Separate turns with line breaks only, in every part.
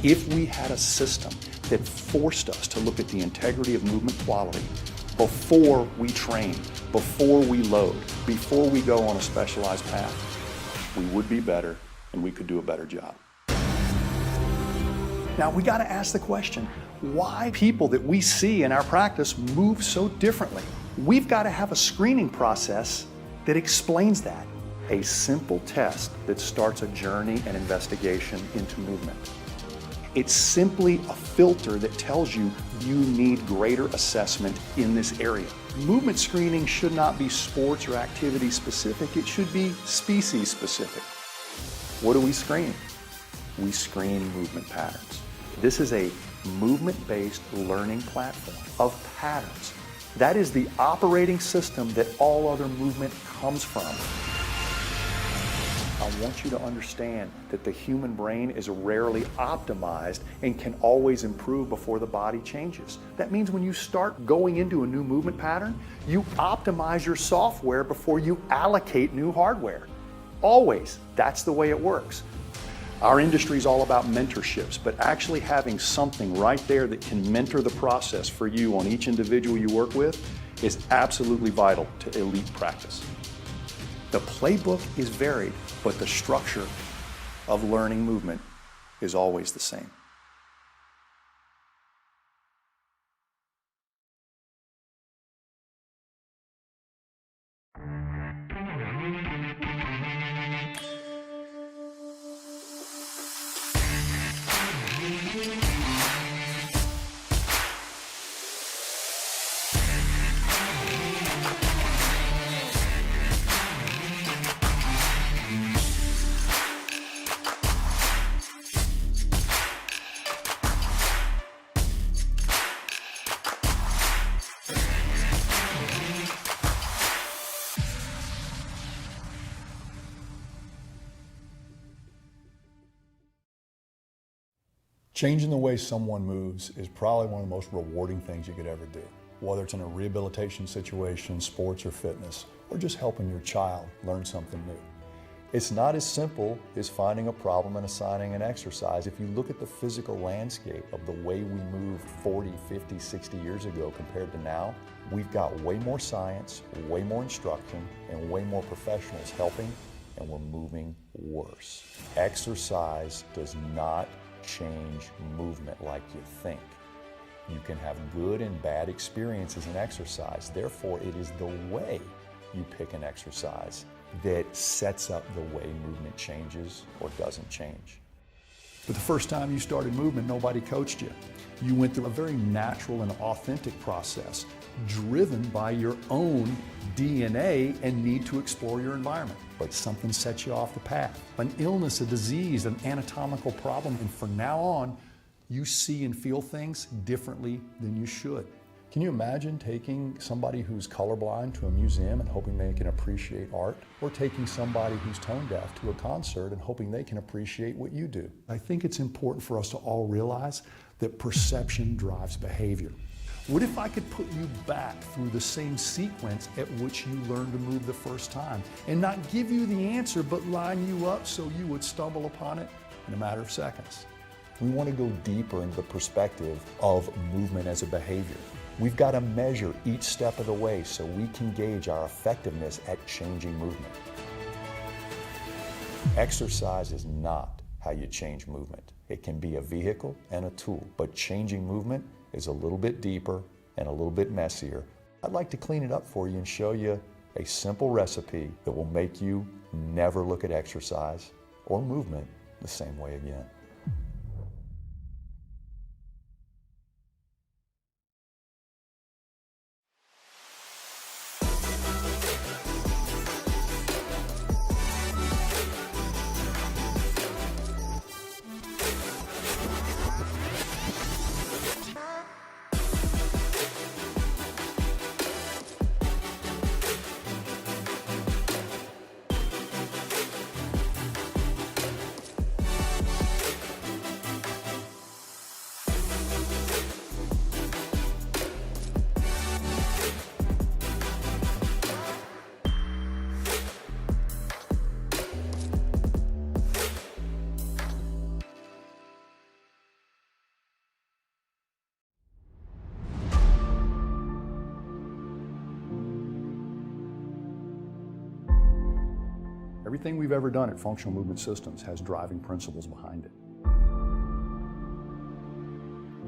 If we had a system that forced us to look at the integrity of movement quality before we train, before we load, before we go on a specialized path, we would be better and we could do a better job. Now we got to ask the question, why people that we see in our practice move so differently? We've got to have a screening process that explains that. A simple test that starts a journey and investigation into movement. It's simply a filter that tells you you need greater assessment in this area. Movement screening should not be sports or activity specific, it should be species specific. What do we screen? We screen movement patterns. This is a movement-based learning platform of patterns. That is the operating system that all other movement comes from. I want you to understand that the human brain is rarely optimized and can always improve before the body changes. That means when you start going into a new movement pattern, you optimize your software before you allocate new hardware. Always. That's the way it works. Our industry is all about mentorships, but actually having something right there that can mentor the process for you on each individual you work with is absolutely vital to elite practice. The playbook is varied, but the structure of learning movement is always the same.
Changing the way someone moves is probably one of the most rewarding things you could ever do, whether it's in a rehabilitation situation, sports or fitness, or just helping your child learn something new. It's not as simple as finding a problem and assigning an exercise. If you look at the physical landscape of the way we moved 40, 50, 60 years ago compared to now, we've got way more science, way more instruction, and way more professionals helping, and we're moving worse. Exercise does not change movement like you think. You can have good and bad experiences in exercise. Therefore, it is the way you pick an exercise that sets up the way movement changes or doesn't change.
But the first time you started movement, nobody coached you. You went through a very natural and authentic process, driven by your own DNA and need to explore your environment. But something sets you off the path. An illness, a disease, an anatomical problem, and from now on, you see and feel things differently than you should.
Can you imagine taking somebody who's colorblind to a museum and hoping they can appreciate art? Or taking somebody who's tone deaf to a concert and hoping they can appreciate what you do?
I think it's important for us to all realize that perception drives behavior. What if I could put you back through the same sequence at which you learned to move the first time and not give you the answer but line you up so you would stumble upon it in a matter of seconds?
We want to go deeper into the perspective of movement as a behavior. We've got to measure each step of the way so we can gauge our effectiveness at changing movement. Exercise is not how you change movement. It can be a vehicle and a tool, but changing movement is a little bit deeper and a little bit messier. I'd like to clean it up for you and show you a simple recipe that will make you never look at exercise or movement the same way again. Everything we've ever done at Functional Movement Systems has driving principles behind it.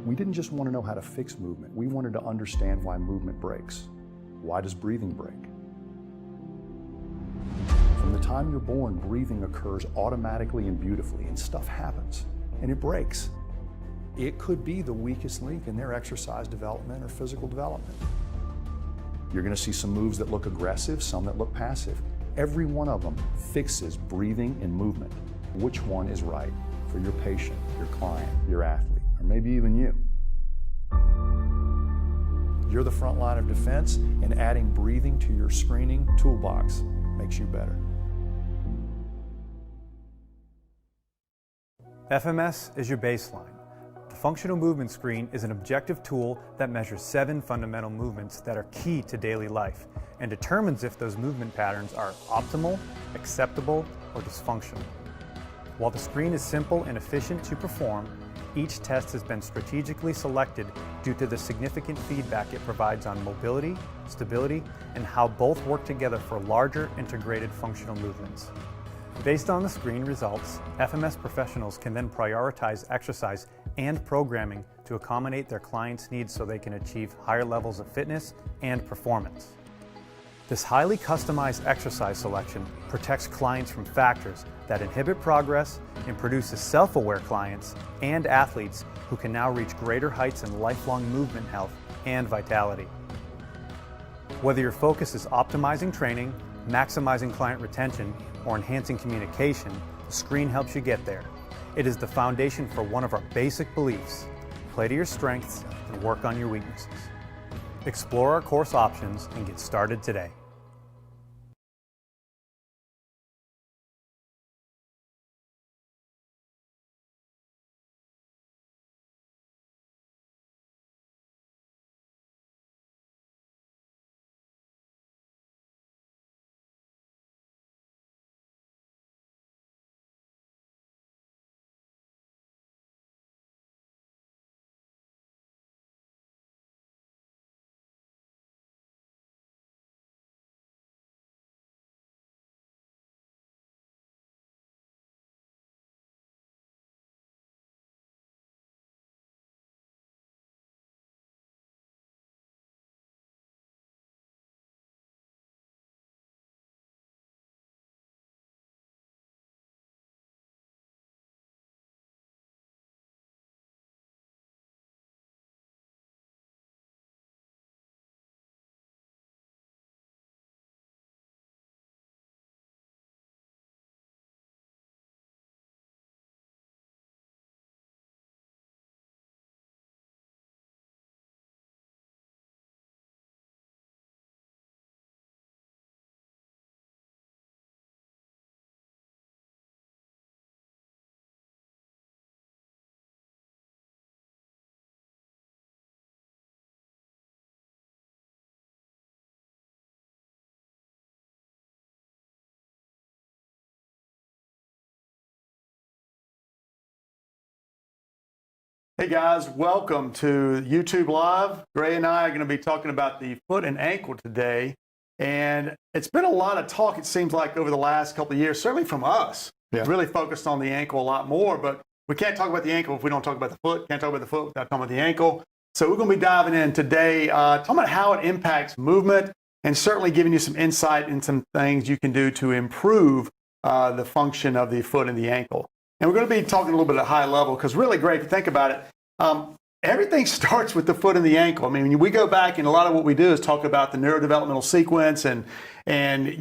We didn't just want to know how to fix movement. We wanted to understand why movement breaks. Why does breathing break? From the time you're born, breathing occurs automatically and beautifully, and stuff happens, and it breaks. It could be the weakest link in their exercise development or physical development. You're going to see some moves that look aggressive, some that look passive. Every one of them fixes breathing and movement. Which one is right for your patient, your client, your athlete, or maybe even you? You're the front line of defense, and adding breathing to your screening toolbox makes you better.
FMS is your baseline. The Functional Movement Screen is an objective tool that measures 7 fundamental movements that are key to daily life and determines if those movement patterns are optimal, acceptable, or dysfunctional. While the screen is simple and efficient to perform, each test has been strategically selected due to the significant feedback it provides on mobility, stability, and how both work together for larger integrated functional movements. Based on the screen results, FMS professionals can then prioritize exercise and programming to accommodate their clients' needs so they can achieve higher levels of fitness and performance. This highly customized exercise selection protects clients from factors that inhibit progress and produces self-aware clients and athletes who can now reach greater heights in lifelong movement health and vitality. Whether your focus is optimizing training, maximizing client retention, or enhancing communication, the screen helps you get there. It is the foundation for one of our basic beliefs: play to your strengths and work on your weaknesses. Explore our course options and get started today.
Hey guys, welcome to YouTube Live. Gray and I are going to be talking about the foot and ankle today. And it's been a lot of talk, it seems like, over the last couple of years, certainly from us.
Yeah.
Really focused on the ankle a lot more, but we can't talk about the ankle if we don't talk about the foot. Can't talk about the foot without talking about the ankle. So we're going to be diving in today, talking about how it impacts movement and certainly giving you some insight and some things you can do to improve the function of the foot and the ankle. And we're going to be talking a little bit at a high level because really great, if you think about it, everything starts with the foot and the ankle. I mean, we go back and a lot of what we do is talk about the neurodevelopmental sequence and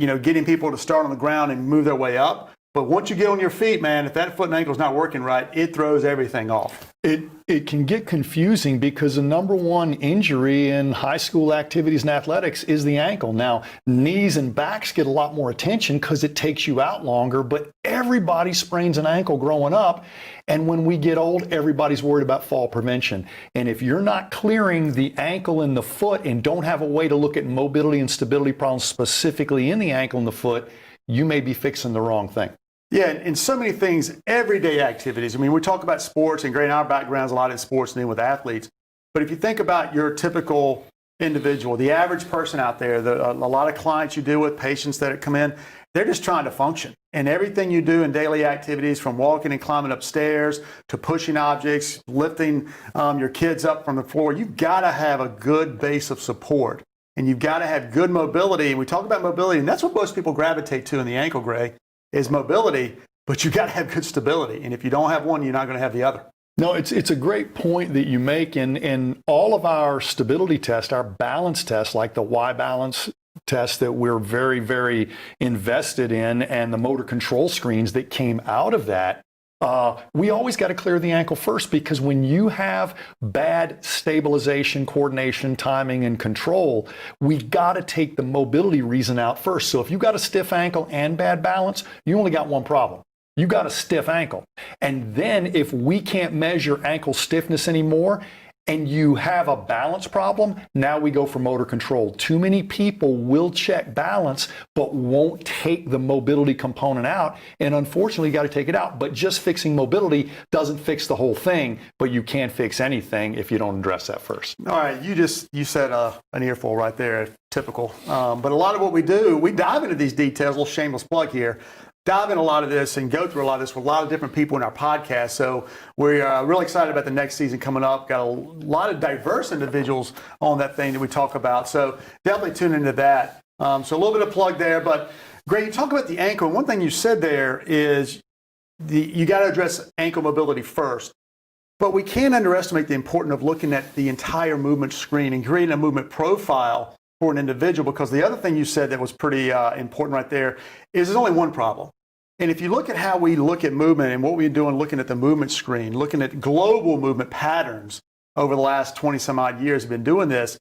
you know, getting people to start on the ground and move their way up. But once you get on your feet, man, if that foot and ankle is not working right, it throws everything off.
It can get confusing because the number one injury in high school activities and athletics is the ankle. Now, knees and backs get a lot more attention because it takes you out longer, but everybody sprains an ankle growing up. And when we get old, everybody's worried about fall prevention. And if you're not clearing the ankle and the foot and don't have a way to look at mobility and stability problems specifically in the ankle and the foot, you may be fixing the wrong thing.
Yeah, and so many things, everyday activities. I mean, we talk about sports, and great, our background's a lot in sports and then with athletes. But if you think about your typical individual, the average person out there, a lot of clients you deal with, patients that come in, They're just trying to function. And everything you do in daily activities, from walking and climbing upstairs to pushing objects, lifting your kids up from the floor, you've got to have a good base of support. And you've got to have good mobility. And we talk about mobility, and that's what most people gravitate to in the ankle, Gray, is mobility. But you've got to have good stability. And if you don't have one, you're not going to have the other.
No, it's a great point that you make. In all of our stability tests, our balance tests, like the Y balance test that we're very, very invested in, and the motor control screens that came out of that, we always got to clear the ankle first, because when you have bad stabilization, coordination, timing, and control, we got to take the mobility reason out first. So if you've got a stiff ankle and bad balance, you only got one problem. You got a stiff ankle. And then if we can't measure ankle stiffness anymore, and you have a balance problem, now we go for motor control. Too many people will check balance, but won't take the mobility component out. And unfortunately, you got to take it out. But just fixing mobility doesn't fix the whole thing, but you can't fix anything if you don't address that first.
All right, you said an earful right there, typical. But a lot of what we do, we dive into these details, a little shameless plug here, dive in a lot of this and go through a lot of this with a lot of different people in our podcast. So we're really excited about the next season coming up. Got a lot of diverse individuals on that thing that we talk about. So definitely tune into that. So a little bit of plug there. But Gray, you talk about the ankle. And one thing you said there is you got to address ankle mobility first. But we can't underestimate the importance of looking at the entire movement screen and creating a movement profile for an individual. Because the other thing you said that was pretty important right there is there's only one problem. And if you look at how we look at movement and what we're doing, looking at the movement screen, looking at global movement patterns over the last 20 some odd years, have been doing this,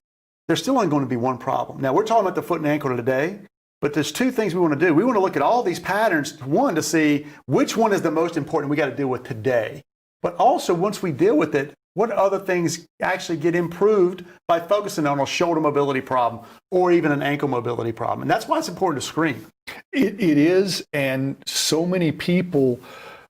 there's still only going to be one problem. Now, we're talking about the foot and ankle today, but there's two things we want to do. We want to look at all these patterns, one, to see which one is the most important we got to deal with today. But also, once we deal with it, what other things actually get improved by focusing on a shoulder mobility problem or even an ankle mobility problem? And that's why it's important to screen.
It is, and so many people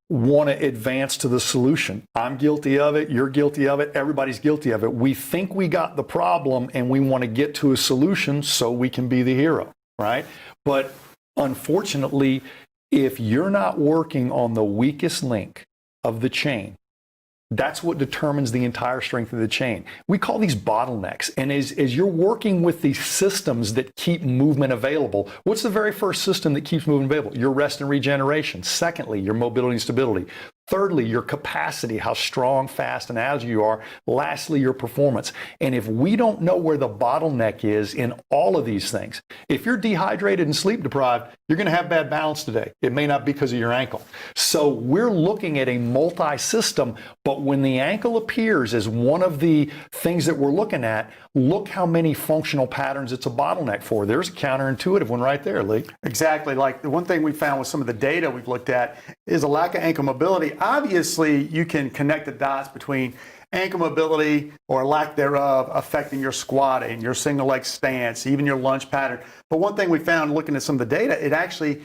want to advance to the solution. I'm guilty of it, you're guilty of it, everybody's guilty of it. We think we got the problem and we want to get to a solution so we can be the hero, right? But unfortunately, if you're not working on the weakest link of the chain, that's what determines the entire strength of the chain. We call these bottlenecks. And as you're working with these systems that keep movement available, what's the very first system that keeps movement available? Your rest and regeneration. Secondly, your mobility and stability. Thirdly, your capacity, how strong, fast, and agile you are. Lastly, your performance. And if we don't know where the bottleneck is in all of these things, if you're dehydrated and sleep deprived, you're going to have bad balance today. It may not be because of your ankle. So we're looking at a multi-system, but when the ankle appears as one of the things that we're looking at, look how many functional patterns it's a bottleneck for. There's a counterintuitive one right there, Lee.
Exactly. Like the one thing we found with some of the data we've looked at is a lack of ankle mobility. Obviously, you can connect the dots between ankle mobility or lack thereof affecting your squatting, your single leg stance, even your lunge pattern. But one thing we found looking at some of the data,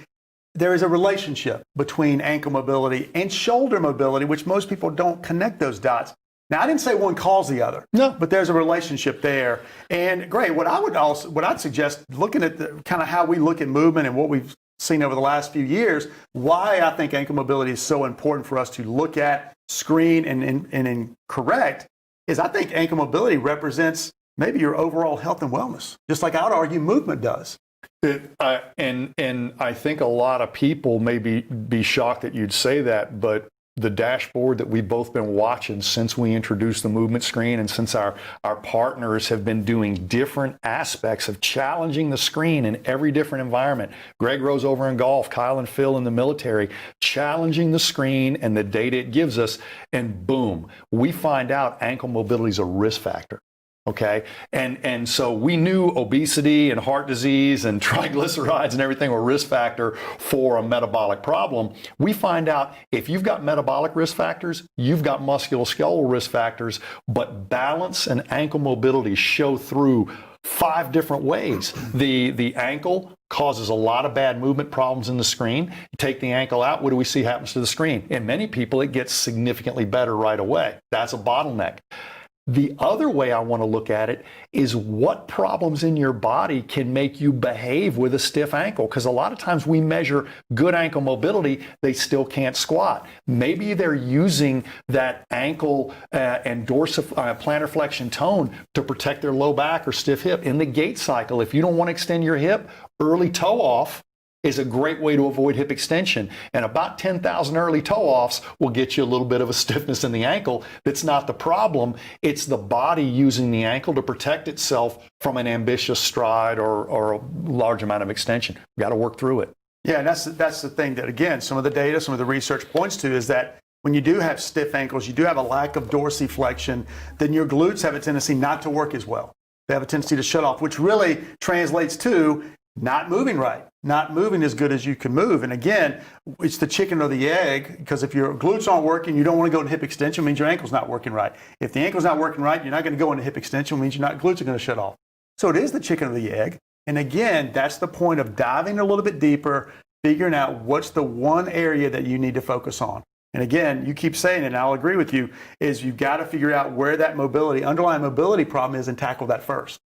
there is a relationship between ankle mobility and shoulder mobility, which most people don't connect those dots. Now, I didn't say one caused the other,
no,
but there's a relationship there. And Gray, what I'd suggest, looking at the kind of how we look at movement and what we've seen over the last few years, why I think ankle mobility is so important for us to look at, screen, and correct, is I think ankle mobility represents maybe your overall health and wellness, just like I would argue movement does.
And I think a lot of people may be shocked that you'd say that, but the dashboard that we've both been watching since we introduced the movement screen and since our partners have been doing different aspects of challenging the screen in every different environment. Greg Rose over in golf, Kyle and Phil in the military, challenging the screen and the data it gives us, and boom, we find out ankle mobility is a risk factor. Okay, and so we knew obesity and heart disease and triglycerides and everything were risk factor for a metabolic problem. We find out if you've got metabolic risk factors, you've got musculoskeletal risk factors, but balance and ankle mobility show through 5 different ways. The ankle causes a lot of bad movement problems in the screen. You take the ankle out, what do we see happens to the screen? In many people, it gets significantly better right away. That's a bottleneck.
The other way I want to look at it is what problems in your body can make you behave with a stiff ankle. Because a lot of times we measure good ankle mobility, they still can't squat. Maybe they're using that ankle and plantar flexion tone to protect their low back or stiff hip. In the gait cycle, if you don't want to extend your hip, early toe off is a great way to avoid hip extension. And about 10,000 early toe offs will get you a little bit of a stiffness in the ankle. That's not the problem. It's the body using the ankle to protect itself from an ambitious stride or a large amount of extension. We've got to work through it.
Yeah, and that's the thing that, again, some of the data, some of the research points to is that when you do have stiff ankles, you do have a lack of dorsiflexion, then your glutes have a tendency not to work as well. They have a tendency to shut off, which really translates to not moving right, not moving as good as you can move. And again, it's the chicken or the egg, because if your glutes aren't working, you don't want to go into hip extension, means your ankle's not working right. If the ankle's not working right, you're not going to go into hip extension, means your glutes are going to shut off. So it is the chicken or the egg. And again, that's the point of diving a little bit deeper, figuring out what's the one area that you need to focus on. And again, you keep saying it, and I'll agree with you, is you've got to figure out where that underlying mobility problem is and tackle that first.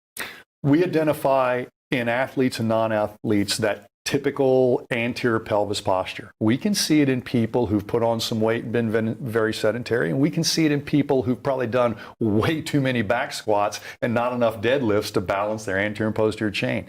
We identify in athletes and non-athletes that typical anterior pelvis posture. We can see it in people who've put on some weight and been very sedentary, and we can see it in people who've probably done way too many back squats and not enough deadlifts to balance their anterior and posterior chain.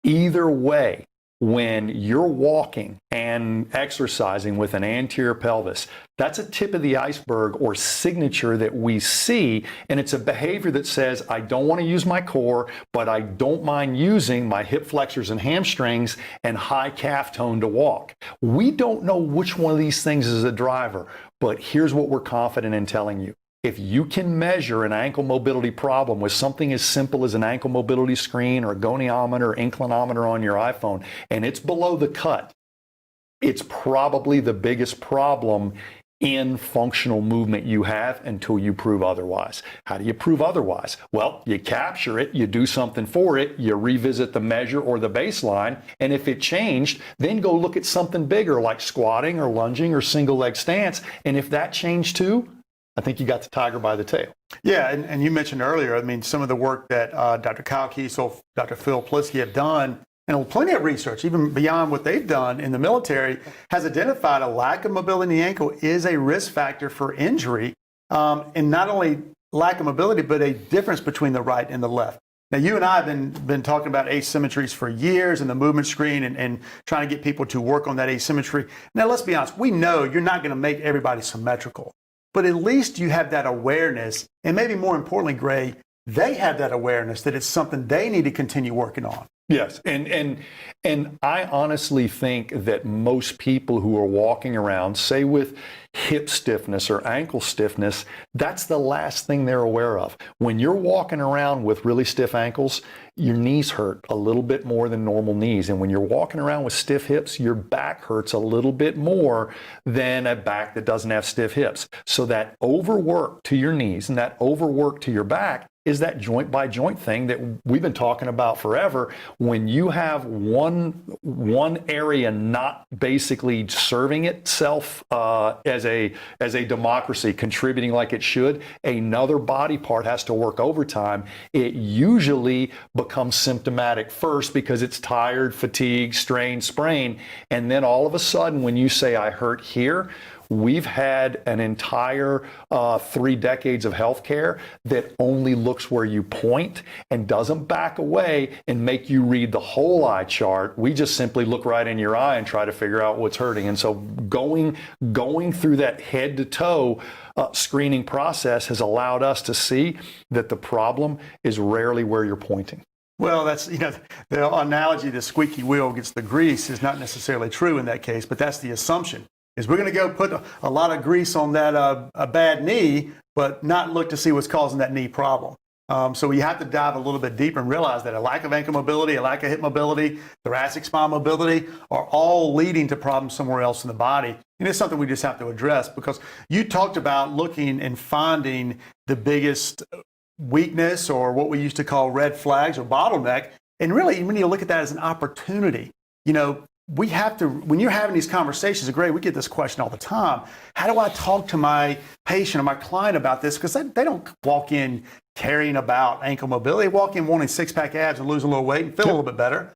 Either way, when you're walking and exercising with an anterior pelvis, that's a tip of the iceberg or signature that we see, and it's a behavior that says, I don't want to use my core, but I don't mind using my hip flexors and hamstrings and high calf tone to walk. We don't know which one of these things is a driver, but here's what we're confident in telling you. If you can measure an ankle mobility problem with something as simple as an ankle mobility screen or a goniometer or inclinometer on your iPhone, and it's below the cut, it's probably the biggest problem in functional movement you have until you prove otherwise. How do you prove otherwise? Well, you capture it, you do something for it, you revisit the measure or the baseline, and if it changed, then go look at something bigger like squatting or lunging or single leg stance, and if that changed too, I think you got the tiger by the tail.
Yeah, and you mentioned earlier, I mean, some of the work that Dr. Kyle Kiesel, Dr. Phil Plisky have done, and plenty of research, even beyond what they've done in the military, has identified a lack of mobility in the ankle is a risk factor for injury, and not only lack of mobility, but a difference between the right and the left. Now, you and I have been talking about asymmetries for years in the movement screen and trying to get people to work on that asymmetry. Now, let's be honest, we know you're not going to make everybody symmetrical. But at least you have that awareness, and maybe more importantly, Gray, they have that awareness that it's something they need to continue working on.
Yes, and I honestly think that most people who are walking around, say with hip stiffness or ankle stiffness, that's the last thing they're aware of. When you're walking around with really stiff ankles, your knees hurt a little bit more than normal knees. And when you're walking around with stiff hips, your back hurts a little bit more than a back that doesn't have stiff hips. So that overwork to your knees and that overwork to your back is that joint by joint thing that we've been talking about forever. When you have one area not basically serving itself as a democracy, contributing like it should, another body part has to work overtime. It usually becomes symptomatic first because it's tired, fatigue, strain, sprain, and then all of a sudden when you say I hurt here, we've had an entire 3 decades of healthcare that only looks where you point and doesn't back away and make you read the whole eye chart. We just simply look right in your eye and try to figure out what's hurting. And so going through that head to toe screening process has allowed us to see that the problem is rarely where you're pointing.
Well, that's, the analogy, the squeaky wheel gets the grease is not necessarily true in that case, but that's the assumption. Is we're going to go put a lot of grease on that a bad knee, but not look to see what's causing that knee problem. So you have to dive a little bit deeper and realize that a lack of ankle mobility, a lack of hip mobility, thoracic spine mobility are all leading to problems somewhere else in the body. And it's something we just have to address, because you talked about looking and finding the biggest weakness, or what we used to call red flags or bottleneck. And really, when you look at that as an opportunity, we have to, when you're having these conversations, Gray, we get this question all the time. How do I talk to my patient or my client about this? Because they don't walk in caring about ankle mobility. They walk in wanting six-pack abs and lose a little weight and feel a little bit better.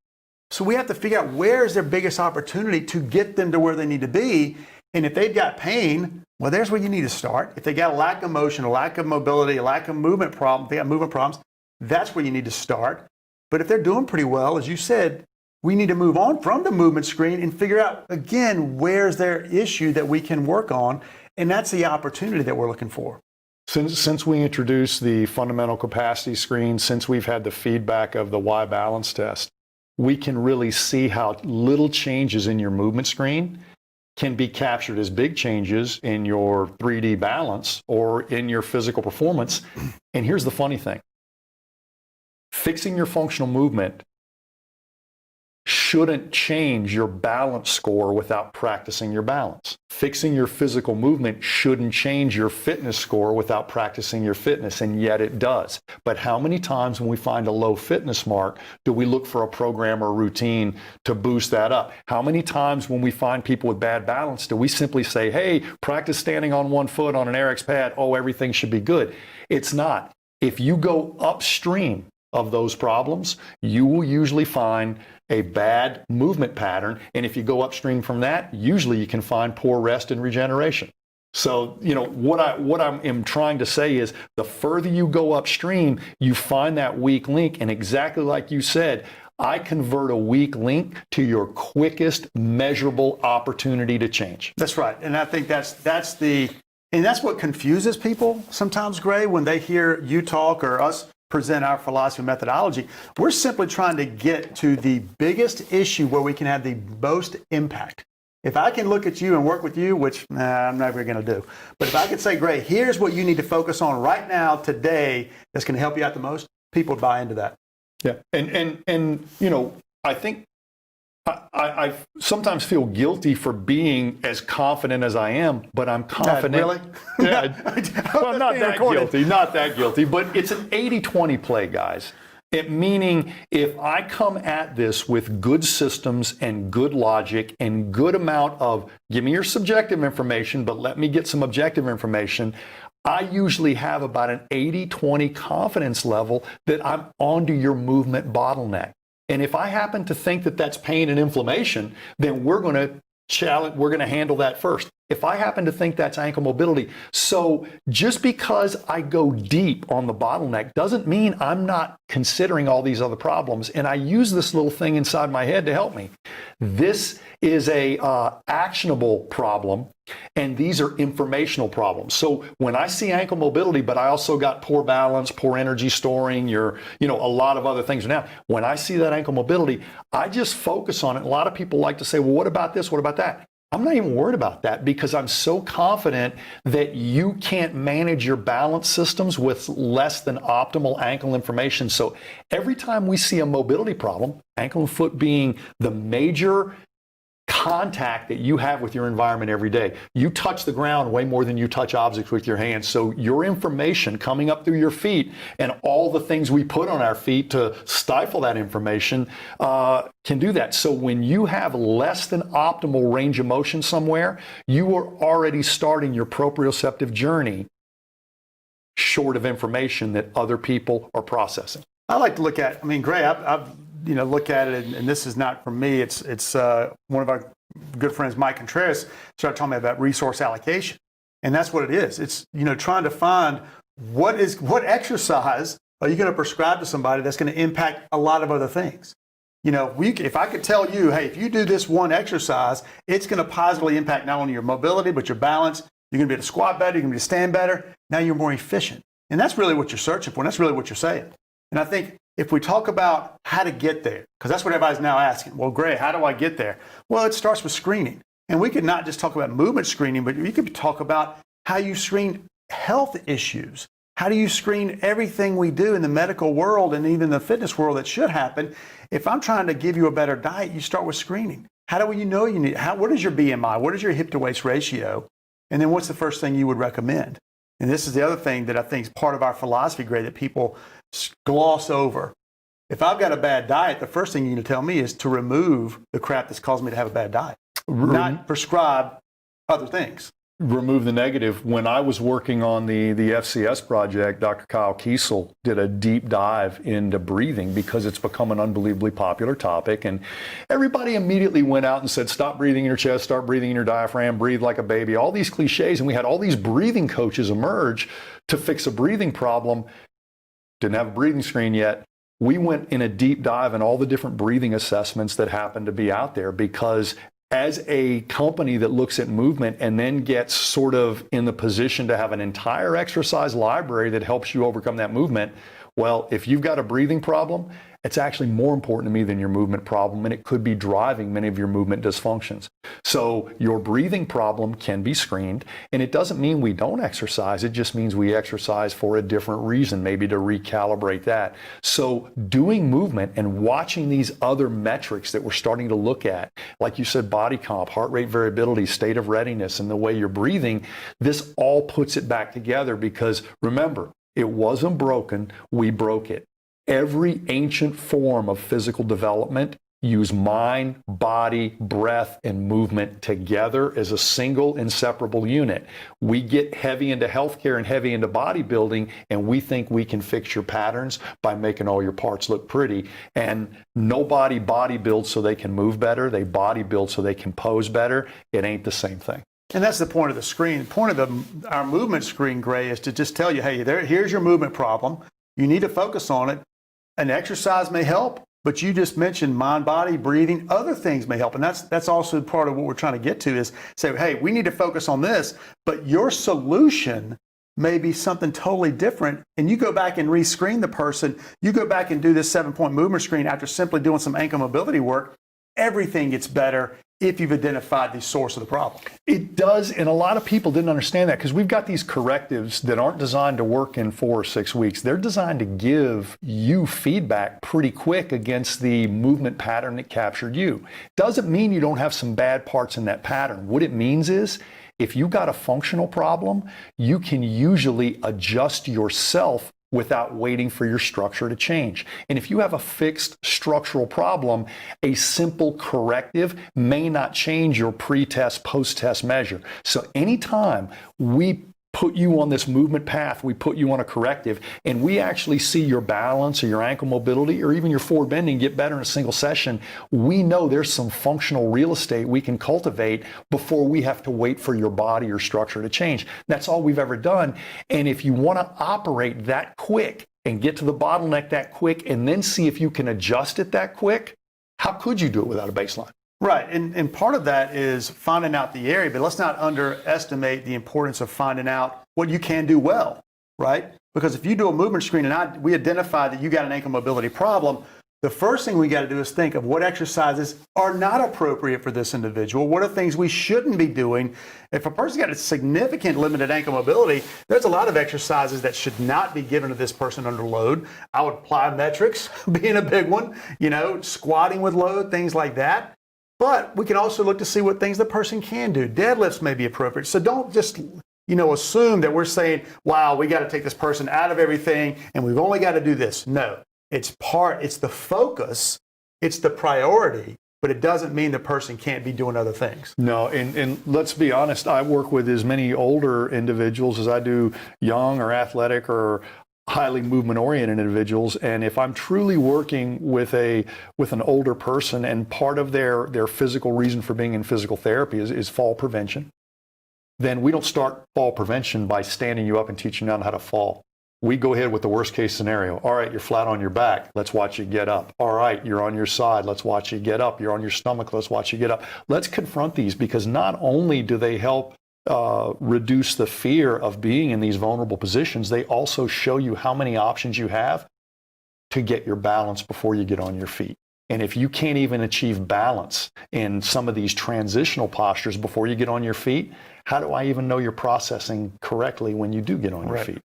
So we have to figure out where is their biggest opportunity to get them to where they need to be. And if they've got pain, well, there's where you need to start. If they got a lack of motion, a lack of mobility, a lack of movement problem, if they got movement problems, that's where you need to start. But if they're doing pretty well, as you said, we need to move on from the movement screen and figure out, again, where's their issue that we can work on. And that's the opportunity that we're looking for.
Since we introduced the fundamental capacity screen, since we've had the feedback of the Y balance test, we can really see how little changes in your movement screen can be captured as big changes in your 3D balance or in your physical performance. And here's the funny thing. Fixing your functional movement shouldn't change your balance score without practicing your balance. Fixing your physical movement shouldn't change your fitness score without practicing your fitness, and yet it does. But how many times when we find a low fitness mark do we look for a program or routine to boost that up? How many times when we find people with bad balance do we simply say, hey, practice standing on one foot on an RX pad, oh, everything should be good? It's not. If you go upstream of those problems, you will usually find a bad movement pattern. And if you go upstream from that, usually you can find poor rest and regeneration. So, what I am trying to say is the further you go upstream, you find that weak link. And exactly like you said, I convert a weak link to your quickest measurable opportunity to change.
That's right. And I think that's what confuses people sometimes, Gray, when they hear you talk or us present our philosophy and methodology. We're simply trying to get to the biggest issue where we can have the most impact. If I can look at you and work with you, which I'm never going to do, but if I could say, Gray, here's what you need to focus on right now, today, that's going to help you out the most, people would buy into that.
Yeah, and I think I sometimes feel guilty for being as confident as I am, but I'm confident.
Really?
Yeah. Well, not that guilty, but it's an 80-20 play, guys. Meaning, if I come at this with good systems and good logic and good amount of, give me your subjective information, but let me get some objective information, I usually have about an 80-20 confidence level that I'm onto your movement bottleneck. And if I happen to think that that's pain and inflammation, then we're going to handle that first. If I happen to think that's ankle mobility, so just because I go deep on the bottleneck doesn't mean I'm not considering all these other problems. And I use this little thing inside my head to help me. This is a actionable problem, and these are informational problems. So when I see ankle mobility, but I also got poor balance, poor energy storing, a lot of other things. Now, when I see that ankle mobility, I just focus on it. A lot of people like to say, well, what about this? What about that? I'm not even worried about that because I'm so confident that you can't manage your balance systems with less than optimal ankle information. So every time we see a mobility problem, ankle and foot being the major contact that you have with your environment every day. You touch the ground way more than you touch objects with your hands. So your information coming up through your feet and all the things we put on our feet to stifle that information can do that. So when you have less than optimal range of motion somewhere, you are already starting your proprioceptive journey short of information that other people are processing.
I like to look at, Gray, I've look at it, and this is not from me. It's one of our good friends, Mike Contreras, started talking about resource allocation, and that's what it is. It's trying to find what exercise are you going to prescribe to somebody that's going to impact a lot of other things. If I could tell you, hey, if you do this one exercise, it's going to positively impact not only your mobility but your balance. You're going to be able to squat better. You're going to be able to stand better. Now you're more efficient, and that's really what you're searching for. And that's really what you're saying. And I think if we talk about how to get there, because that's what everybody's now asking, well, Gray, how do I get there? Well, it starts with screening. And we could not just talk about movement screening, but we could talk about how you screen health issues. How do you screen everything we do in the medical world and even the fitness world that should happen? If I'm trying to give you a better diet, you start with screening. How do you know you need, what is your BMI? What is your hip to waist ratio? And then what's the first thing you would recommend? And this is the other thing that I think is part of our philosophy, Gray, that people gloss over. If I've got a bad diet, the first thing you need to tell me is to remove the crap that's causing me to have a bad diet, not prescribe other things.
Remove the negative. When I was working on the FCS project, Dr. Kyle Kiesel did a deep dive into breathing because it's become an unbelievably popular topic. And everybody immediately went out and said, stop breathing in your chest, start breathing in your diaphragm, breathe like a baby, all these cliches. And we had all these breathing coaches emerge to fix a breathing problem. Didn't have a breathing screen yet. We went in a deep dive in all the different breathing assessments that happen to be out there, because as a company that looks at movement and then gets sort of in the position to have an entire exercise library that helps you overcome that movement, well, if you've got a breathing problem, it's actually more important to me than your movement problem, and it could be driving many of your movement dysfunctions. So your breathing problem can be screened, and it doesn't mean we don't exercise. It just means we exercise for a different reason, maybe to recalibrate that. So doing movement and watching these other metrics that we're starting to look at, like you said, body comp, heart rate variability, state of readiness, and the way you're breathing, this all puts it back together, because remember, it wasn't broken, we broke it. Every ancient form of physical development used mind, body, breath, and movement together as a single inseparable unit. We get heavy into healthcare and heavy into bodybuilding, and we think we can fix your patterns by making all your parts look pretty. And nobody bodybuilds so they can move better. They bodybuild so they can pose better. It ain't the same thing.
And that's the point of the screen. The point of our movement screen, Gray, is to just tell you, hey, here's your movement problem. You need to focus on it. An exercise may help, but you just mentioned mind, body, breathing, other things may help. And that's also part of what we're trying to get to, is say, hey, we need to focus on this, but your solution may be something totally different. And you go back and rescreen the person. You go back and do this 7-point movement screen after simply doing some ankle mobility work. Everything gets better if you've identified the source of the problem.
It does, and a lot of people didn't understand that, because we've got these correctives that aren't designed to work in 4 or 6 weeks. They're designed to give you feedback pretty quick against the movement pattern that captured you. Doesn't mean you don't have some bad parts in that pattern. What it means is, if you got a functional problem, you can usually adjust yourself without waiting for your structure to change. And if you have a fixed structural problem, a simple corrective may not change your pre-test, post-test measure. So anytime we put you on this movement path, we put you on a corrective, and we actually see your balance or your ankle mobility or even your forward bending get better in a single session, we know there's some functional real estate we can cultivate before we have to wait for your body or structure to change. That's all we've ever done. And if you want to operate that quick and get to the bottleneck that quick and then see if you can adjust it that quick, how could you do it without a baseline?
Right, and part of that is finding out the area, but let's not underestimate the importance of finding out what you can do well, right? Because if you do a movement screen and we identify that you got an ankle mobility problem, the first thing we got to do is think of what exercises are not appropriate for this individual. What are things we shouldn't be doing? If a person's got a significant limited ankle mobility, there's a lot of exercises that should not be given to this person under load. I would apply metrics being a big one, squatting with load, things like that. But we can also look to see what things the person can do. Deadlifts may be appropriate. So don't just, assume that we're saying, wow, we got to take this person out of everything and we've only got to do this. No, it's the focus, it's the priority, but it doesn't mean the person can't be doing other things.
No, and let's be honest, I work with as many older individuals as I do young or athletic or highly movement-oriented individuals, and if I'm truly working with an older person, and part of their physical reason for being in physical therapy is fall prevention, then we don't start fall prevention by standing you up and teaching you how to fall. We go ahead with the worst-case scenario. All right, you're flat on your back. Let's watch you get up. All right, you're on your side. Let's watch you get up. You're on your stomach. Let's watch you get up. Let's confront these, because not only do they help reduce the fear of being in these vulnerable positions, they also show you how many options you have to get your balance before you get on your feet. And if you can't even achieve balance in some of these transitional postures before you get on your feet, how do I even know you're processing correctly when you do get on your feet?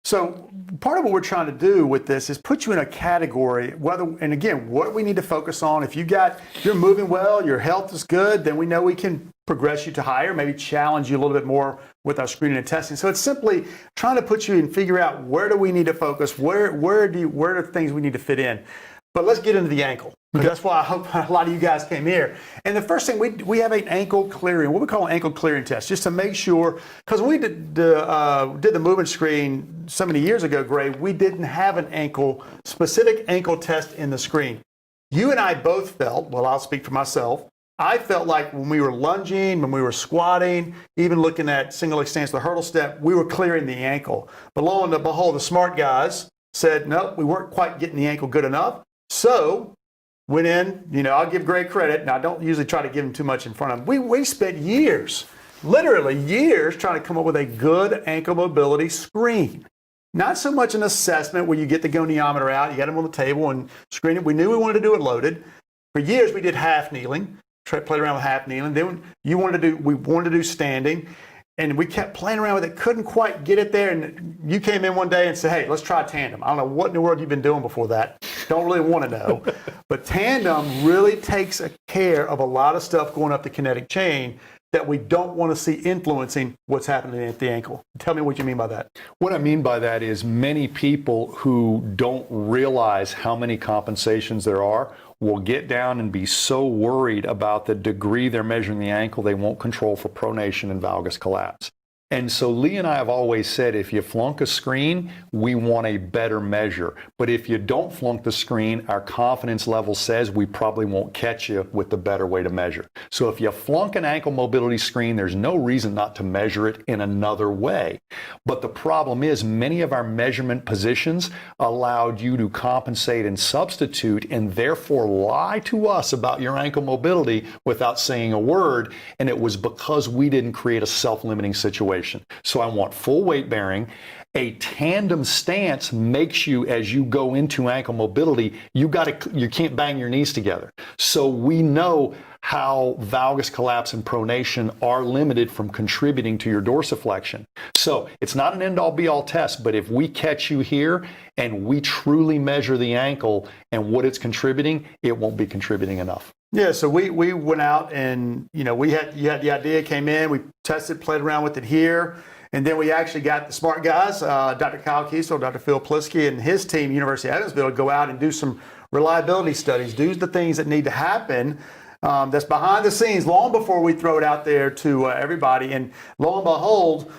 So part of what we're trying to do with this is put you in a category, and again, what we need to focus on. If you're moving well, your health is good, then we know we can progress you to higher, maybe challenge you a little bit more with our screening and testing. So it's simply trying to put you and figure out where do we need to focus, where are things we need to fit in. But let's get into the ankle, because that's why I hope a lot of you guys came here. And the first thing, we have an ankle clearing, what we call an ankle clearing test, just to make sure, because we did the movement screen so many years ago, Gray, we didn't have an specific ankle test in the screen. You and I both felt, well, I'll speak for myself, I felt like when we were lunging, when we were squatting, even looking at single leg stance, the hurdle step, we were clearing the ankle. But lo and behold, the smart guys said, nope, we weren't quite getting the ankle good enough. So went in, I'll give Greg credit, and I don't usually try to give him too much in front of him. We spent years, literally years, trying to come up with a good ankle mobility screen. Not so much an assessment where you get the goniometer out, you got him on the table and screen it. We knew we wanted to do it loaded. For years we did half kneeling, played around with half kneeling. Then we wanted to do standing. And we kept playing around with it, couldn't quite get it there. And you came in one day and said, hey, let's try tandem. I don't know what in the world you've been doing before that. Don't really want to know. But tandem really takes care of a lot of stuff going up the kinetic chain that we don't want to see influencing what's happening at the ankle. Tell me what you mean by that.
What I mean by that is many people who don't realize how many compensations there are will get down and be so worried about the degree they're measuring the ankle, they won't control for pronation and valgus collapse. And so Lee and I have always said, if you flunk a screen, we want a better measure. But if you don't flunk the screen, our confidence level says we probably won't catch you with the better way to measure. So if you flunk an ankle mobility screen, there's no reason not to measure it in another way. But the problem is many of our measurement positions allowed you to compensate and substitute and therefore lie to us about your ankle mobility without saying a word. And it was because we didn't create a self-limiting situation. So I want full weight bearing. A tandem stance makes you, as you go into ankle mobility, you can't bang your knees together. So we know how valgus collapse and pronation are limited from contributing to your dorsiflexion. So it's not an end-all be-all test, but if we catch you here and we truly measure the ankle and what it's contributing, it won't be contributing enough.
Yeah, so we went out and, you had the idea, came in, we tested, played around with it here, and then we actually got the smart guys, Dr. Kyle Kiesel, Dr. Phil Plisky, and his team, University of Evansville, to go out and do some reliability studies, do the things that need to happen that's behind the scenes long before we throw it out there to everybody. And lo and behold,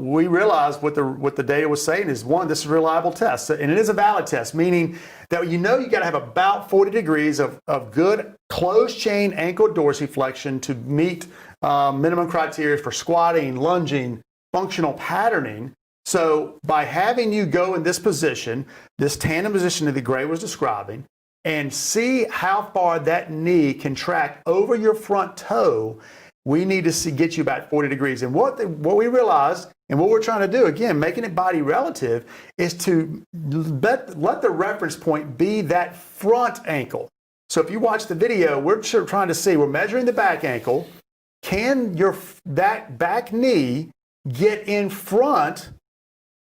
we realized what the data was saying is, one, this is a reliable test, and it is a valid test, meaning that you got to have about 40 degrees of good closed chain ankle dorsiflexion to meet minimum criteria for squatting, lunging, functional patterning. So by having you go in this position, this tandem position that Gray was describing, and see how far that knee can track over your front toe, we need to get you about 40 degrees. And what we realized, and what we're trying to do, again, making it body relative, is to let the reference point be that front ankle. So if you watch the video, we're trying to see, we're measuring the back ankle. Can that back knee get in front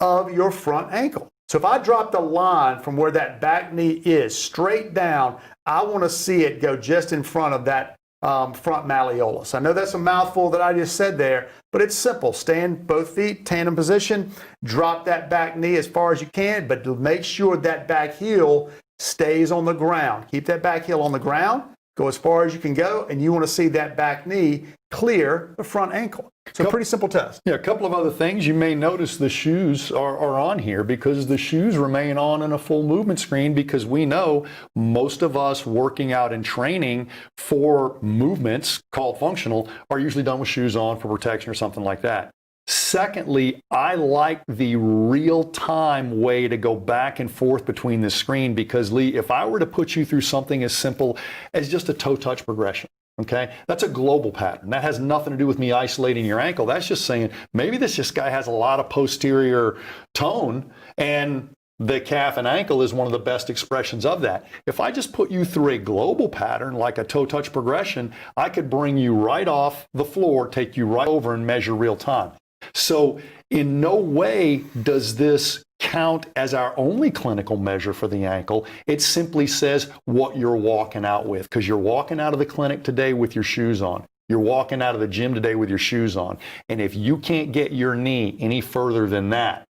of your front ankle? So if I drop the line from where that back knee is straight down, I want to see it go just in front of that front malleolus. I know that's a mouthful that I just said there, but it's simple. Stand both feet, tandem position, drop that back knee as far as you can, but make sure that back heel stays on the ground. Keep that back heel on the ground, go as far as you can go, and you want to see that back knee clear the front ankle. So pretty simple test.
Yeah, a couple of other things. You may notice the shoes are on here because the shoes remain on in a full movement screen, because we know most of us working out and training for movements called functional are usually done with shoes on for protection or something like that. Secondly, I like the real-time way to go back and forth between the screen, because Lee, if I were to put you through something as simple as just a toe touch progression, okay, that's a global pattern. That has nothing to do with me isolating your ankle. That's just saying maybe this guy has a lot of posterior tone, and the calf and ankle is one of the best expressions of that. If I just put you through a global pattern like a toe touch progression, I could bring you right off the floor, take you right over and measure real time. So in no way does this count as our only clinical measure for the ankle. It simply says what you're walking out with, because you're walking out of the clinic today with your shoes on. You're walking out of the gym today with your shoes on. And if you can't get your knee any further than that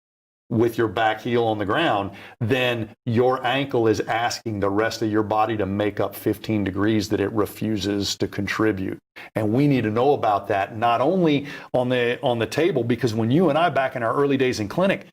with your back heel on the ground, then your ankle is asking the rest of your body to make up 15 degrees that it refuses to contribute. And we need to know about that, not only on the table, because when you and I, back in our early days in clinic,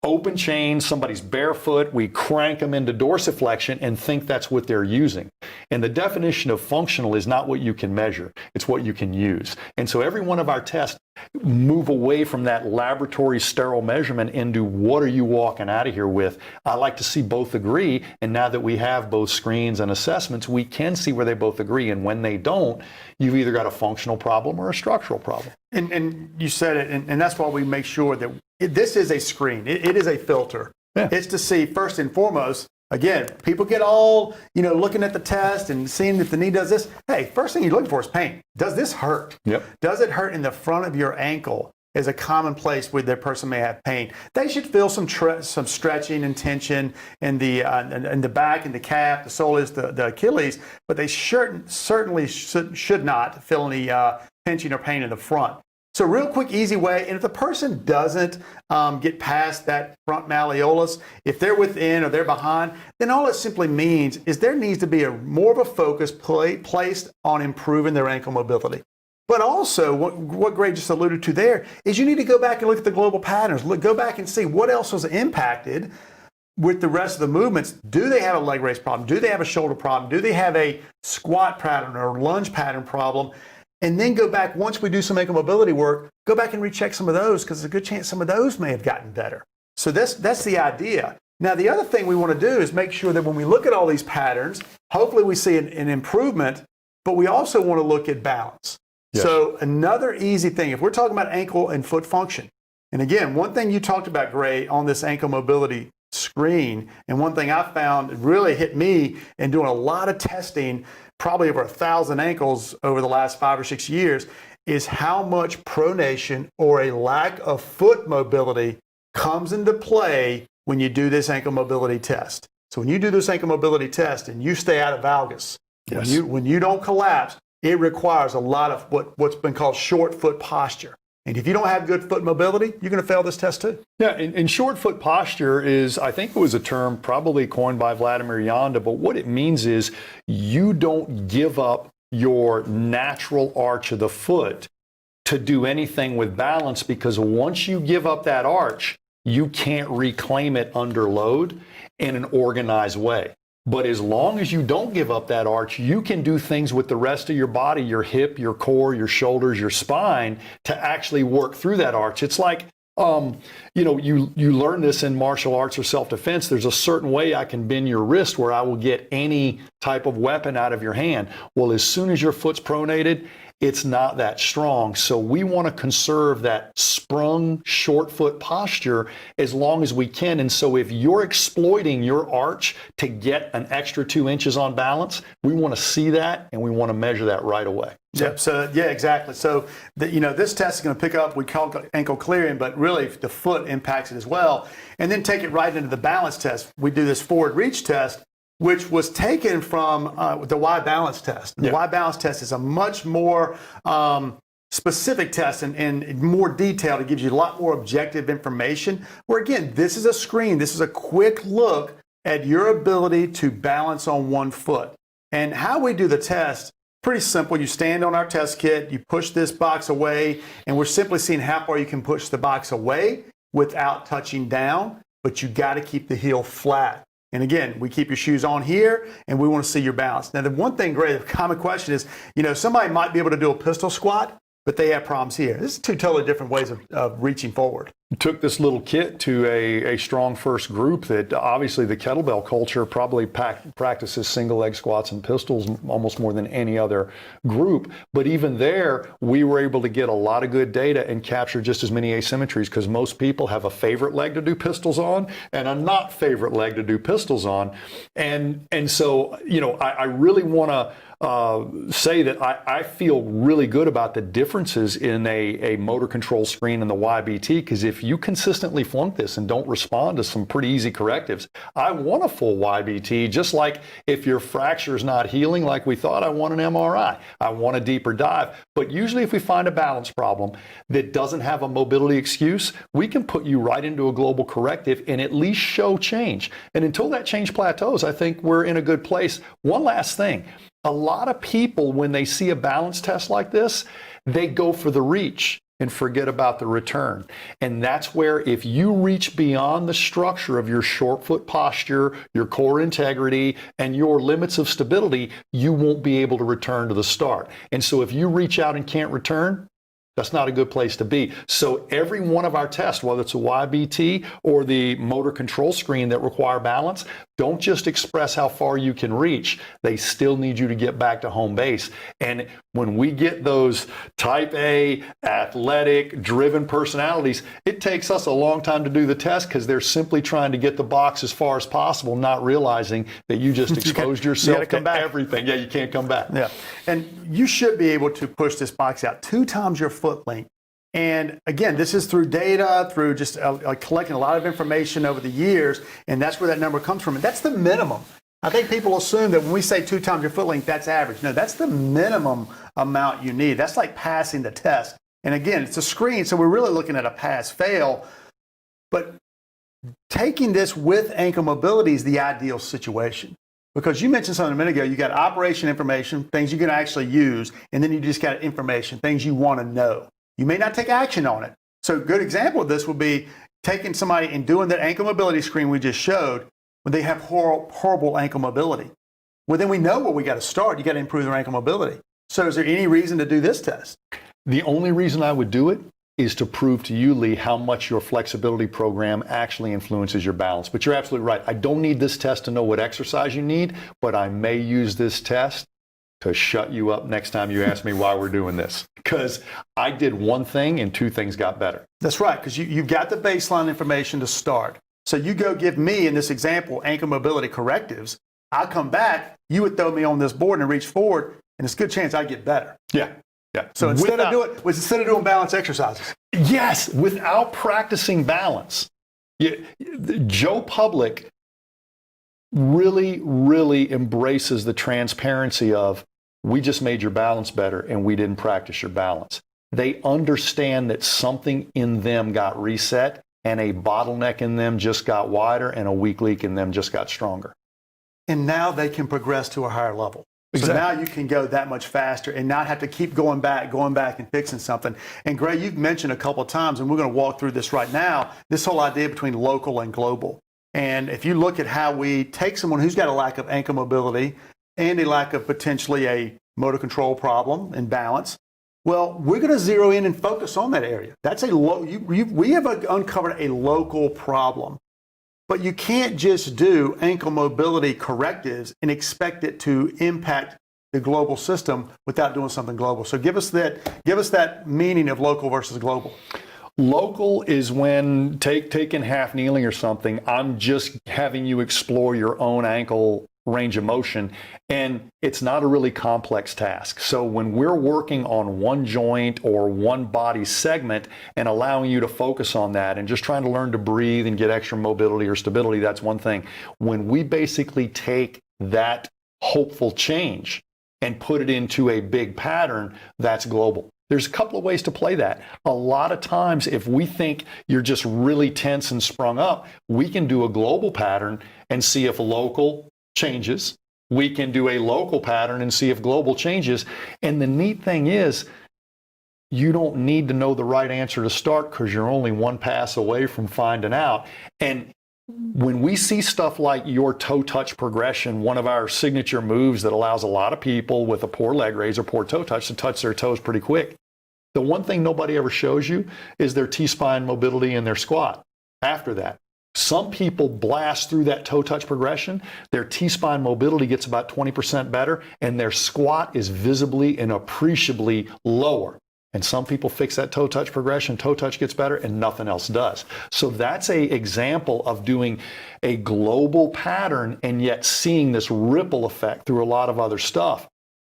open chain, somebody's barefoot, we crank them into dorsiflexion and think that's what they're using. And the definition of functional is not what you can measure, it's what you can use. And so every one of our tests move away from that laboratory sterile measurement into what are you walking out of here with. I like to see both agree, and now that we have both screens and assessments, we can see where they both agree, and when they don't, you've either got a functional problem or a structural problem.
And you said it, and that's why we make sure that this is a screen. It is a filter.
Yeah.
It's to see, first and foremost, again, people get all, looking at the test and seeing if the knee does this. Hey, first thing you're looking for is pain. Does this hurt?
Yep.
Does it hurt in the front of your ankle? Is a common place where the person may have pain. They should feel some stretching and tension in the back, in the calf, the soleus, the Achilles, but they certainly should not feel any pinching or pain in the front. So real quick, easy way, and if the person doesn't get past that front malleolus, if they're within or they're behind, then all it simply means is there needs to be more of a focus placed on improving their ankle mobility. But also, what Gray just alluded to there is you need to go back and look at the global patterns. Go back and see what else was impacted with the rest of the movements. Do they have a leg raise problem? Do they have a shoulder problem? Do they have a squat pattern or lunge pattern problem? And then go back, once we do some ankle mobility work, go back and recheck some of those, because there's a good chance some of those may have gotten better. So that's the idea. Now, the other thing we want to do is make sure that when we look at all these patterns, hopefully we see an improvement, but we also want to look at balance. Yes. So another easy thing, if we're talking about ankle and foot function, and again, one thing you talked about, Gray, on this ankle mobility screen, and one thing I found really hit me in doing a lot of testing, probably over 1,000 ankles over the last 5 or 6 years, is how much pronation or a lack of foot mobility comes into play when you do this ankle mobility test. So when you do this ankle mobility test and you stay out of valgus, yes, when you don't collapse, it requires a lot of what's been called short foot posture. And if you don't have good foot mobility, you're going to fail this test too.
Yeah, and short foot posture is, I think it was a term probably coined by Vladimir Janda, but what it means is you don't give up your natural arch of the foot to do anything with balance, because once you give up that arch, you can't reclaim it under load in an organized way. But as long as you don't give up that arch, you can do things with the rest of your body, your hip, your core, your shoulders, your spine, to actually work through that arch. It's like, you learn this in martial arts or self-defense. There's a certain way I can bend your wrist where I will get any type of weapon out of your hand. Well, as soon as your foot's pronated, it's not that strong. So we want to conserve that sprung short foot posture as long as we can. And so if you're exploiting your arch to get an extra 2 inches on balance, we want to see that and we want to measure that right away.
Yep. So yeah, exactly. So this test is going to pick up, we call it ankle clearing, but really the foot impacts it as well. And then take it right into the balance test. We do this forward reach test, which was taken from the Y balance test. The Y balance test is a much more specific test and more detailed. It gives you a lot more objective information, where again, this is a screen. This is a quick look at your ability to balance on one foot. And how we do the test, pretty simple. You stand on our test kit, you push this box away, and we're simply seeing how far you can push the box away without touching down, but you got to keep the heel flat. And again, we keep your shoes on here, and we want to see your balance. Now, the one thing, Gray, the common question is, somebody might be able to do a pistol squat, but they have problems here. This is two totally different ways of reaching forward.
We took this little kit to a strong first group that obviously the kettlebell culture probably practices single leg squats and pistols almost more than any other group. But even there, we were able to get a lot of good data and capture just as many asymmetries, because most people have a favorite leg to do pistols on and a not favorite leg to do pistols on. And so, I really want to say that I feel really good about the differences in a motor control screen and the YBT, because if if you consistently flunk this and don't respond to some pretty easy correctives, I want a full YBT, just like if your fracture is not healing like we thought, I want an MRI. I want a deeper dive. But usually if we find a balance problem that doesn't have a mobility excuse, we can put you right into a global corrective and at least show change. And until that change plateaus, I think we're in a good place. One last thing. A lot of people, when they see a balance test like this, they go for the reach and forget about the return. And that's where if you reach beyond the structure of your short foot posture, your core integrity, and your limits of stability, you won't be able to return to the start. And so if you reach out and can't return, that's not a good place to be. So every one of our tests, whether it's a YBT or the motor control screen that require balance, don't just express how far you can reach. They still need you to get back to home base. And when we get those type A, athletic, driven personalities, it takes us a long time to do the test because they're simply trying to get the box as far as possible, not realizing that you just exposed yourself to everything. Yeah, you can't come back.
Yeah, and you should be able to push this box out 2 times your foot length. And again, this is through data, through just collecting a lot of information over the years, and that's where that number comes from. And that's the minimum. I think people assume that when we say 2 times your foot length, that's average. No, that's the minimum amount you need. That's like passing the test. And again, it's a screen, so we're really looking at a pass-fail. But taking this with ankle mobility is the ideal situation. Because you mentioned something a minute ago, you got operation information, things you can actually use, and then you just got information, things you want to know. You may not take action on it. So a good example of this would be taking somebody and doing that ankle mobility screen we just showed when they have horrible ankle mobility. Well, then we know where we got to start. You got to improve their ankle mobility. So is there any reason to do this test?
The only reason I would do it is to prove to you, Lee, how much your flexibility program actually influences your balance. But you're absolutely right. I don't need this test to know what exercise you need, but I may use this test to shut you up next time you ask me why we're doing this. Because I did one thing and 2 things got better.
That's right, because you've got the baseline information to start. So you go give me, in this example, ankle mobility correctives. I'll come back, you would throw me on this board and reach forward, and it's a good chance I get better.
Yeah. Yeah.
So instead of doing balance exercises.
Yes, without practicing balance. Joe Public really, really embraces the transparency of, we just made your balance better and we didn't practice your balance. They understand that something in them got reset and a bottleneck in them just got wider and a weak link in them just got stronger.
And now they can progress to a higher level.
Exactly.
So now you can go that much faster and not have to keep going back and fixing something. And Gray, you've mentioned a couple of times, and we're going to walk through this right now, this whole idea between local and global. And if you look at how we take someone who's got a lack of ankle mobility and a lack of potentially a motor control problem and balance, well, we're going to zero in and focus on that area. That's we have uncovered a local problem. But you can't just do ankle mobility correctives and expect it to impact the global system without doing something global. So give us that meaning of local versus global.
Local is when taking half kneeling or something, I'm just having you explore your own ankle range of motion, and it's not a really complex task. So when we're working on one joint or one body segment and allowing you to focus on that and just trying to learn to breathe and get extra mobility or stability, that's one thing. When we basically take that hopeful change and put it into a big pattern, that's global. There's a couple of ways to play that. A lot of times, if we think you're just really tense and sprung up, we can do a global pattern and see if local changes. We can do a local pattern and see if global changes. And the neat thing is, you don't need to know the right answer to start because you're only one pass away from finding out. And when we see stuff like your toe touch progression, one of our signature moves that allows a lot of people with a poor leg raise or poor toe touch to touch their toes pretty quick. The one thing nobody ever shows you is their T-spine mobility and their squat after that. Some people blast through that toe touch progression, their T-spine mobility gets about 20% better, and their squat is visibly and appreciably lower. And some people fix that toe touch progression, toe touch gets better, and nothing else does. So that's an example of doing a global pattern and yet seeing this ripple effect through a lot of other stuff.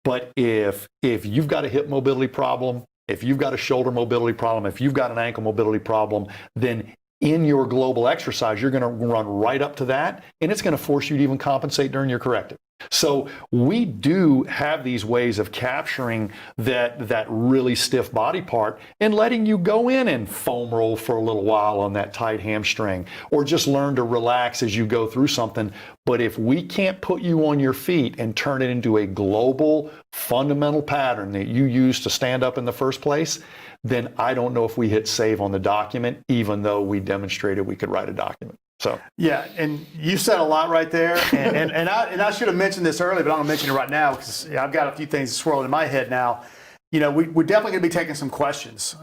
But if you've got a hip mobility problem, If you've got a shoulder mobility problem, if you've got an ankle mobility problem, then in your global exercise, you're going to run right up to that, and it's going to force you to even compensate during your corrective. So we do have these ways of capturing that really stiff body part and letting you go in and foam roll for a little while on that tight hamstring, or just learn to relax as you go through something. But if we can't put you on your feet and turn it into a global fundamental pattern that you use to stand up in the first place, then I don't know if we hit save on the document, even though we demonstrated we could write a document. So
yeah, and you said a lot right there, and I should have mentioned this earlier, but I'm gonna mention it right now because I've got a few things swirling in my head now. You know, we're definitely gonna be taking some questions.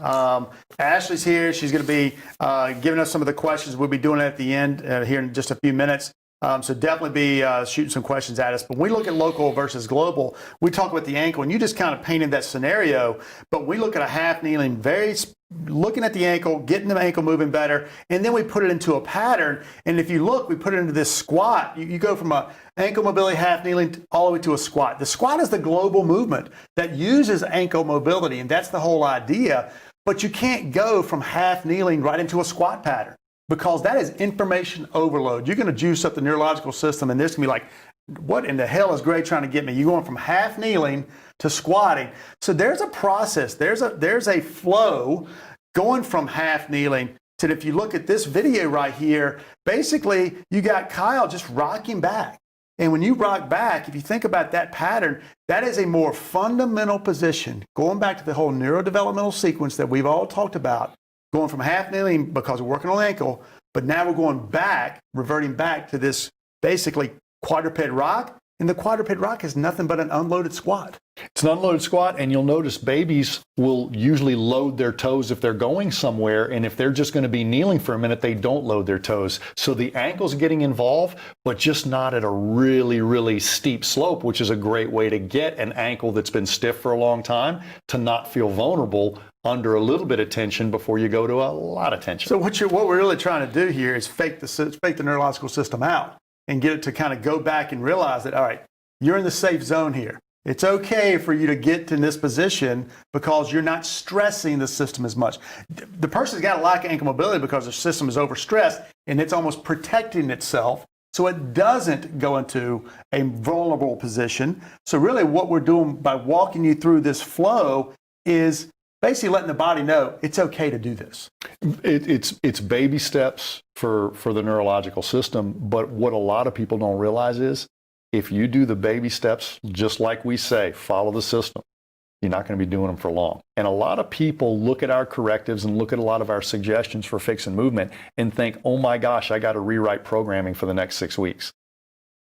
Ashley's here; she's gonna be giving us some of the questions. We'll be doing it at the end here in just a few minutes. So definitely be shooting some questions at us. But when we look at local versus global, we talk about the ankle, and you just kind of painted that scenario. But we look at a half kneeling, looking at the ankle, getting the ankle moving better, and then we put it into a pattern. And if you look, we put it into this squat. You go from a ankle mobility, half kneeling, all the way to a squat. The squat is the global movement that uses ankle mobility, and that's the whole idea. But you can't go from half kneeling right into a squat pattern, because that is information overload. You're going to juice up the neurological system, and this can be like, what in the hell is Gray trying to get me? You're going from half kneeling to squatting. So there's a process. There's a flow going from half kneeling to, if you look at this video right here, basically you got Kyle just rocking back. And when you rock back, if you think about that pattern, that is a more fundamental position. Going back to the whole neurodevelopmental sequence that we've all talked about, going from half kneeling because we're working on the ankle, but now we're going back, reverting back to this basically quadruped rock. And the quadruped rock is nothing but an unloaded squat.
It's an unloaded squat, and you'll notice babies will usually load their toes if they're going somewhere, and if they're just going to be kneeling for a minute, they don't load their toes. So the ankle's getting involved, but just not at a really, really steep slope, which is a great way to get an ankle that's been stiff for a long time to not feel vulnerable under a little bit of tension before you go to a lot of tension.
So what we're really trying to do here is fake the neurological system out and get it to kind of go back and realize that, all right, you're in the safe zone here. It's okay for you to get in this position because you're not stressing the system as much. The person's got a lack of ankle mobility because their system is overstressed, and it's almost protecting itself so it doesn't go into a vulnerable position. So really what we're doing by walking you through this flow is basically letting the body know it's okay to do this.
It's baby steps for the neurological system, but what a lot of people don't realize is if you do the baby steps, just like we say, follow the system, you're not going to be doing them for long. And a lot of people look at our correctives and look at a lot of our suggestions for fixing movement and think, oh my gosh, I got to rewrite programming for the next 6 weeks.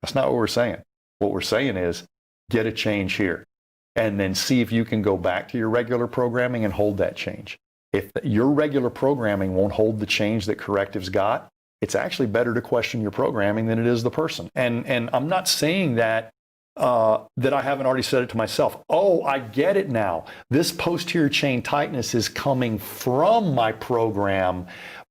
That's not what we're saying. What we're saying is get a change here and then see if you can go back to your regular programming and hold that change. If your regular programming won't hold the change that correctives got, it's actually better to question your programming than it is the person. And I'm not saying that that I haven't already said it to myself. Oh, I get it now. This posterior chain tightness is coming from my program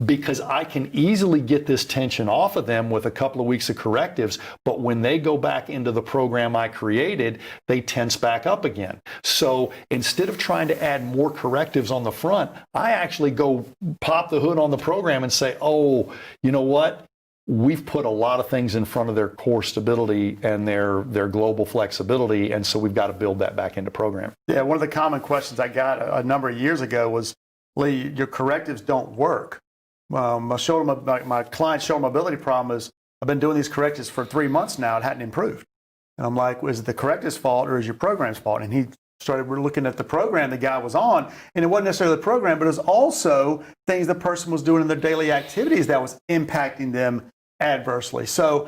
because I can easily get this tension off of them with a couple of weeks of correctives, but when they go back into the program I created, they tense back up again. So instead of trying to add more correctives on the front, I actually go pop the hood on the program and say, oh, you know what? We've put a lot of things in front of their core stability and their global flexibility, and so we've got to build that back into program.
Yeah, one of the common questions I got a number of years ago was, Lee, your correctives don't work. My client's shoulder mobility problem is, I've been doing these correctives for 3 months now, it hadn't improved. And I'm like, is it the correctives fault or is your program's fault? And he started looking at the program the guy was on, and it wasn't necessarily the program, but it was also things the person was doing in their daily activities that was impacting them adversely. So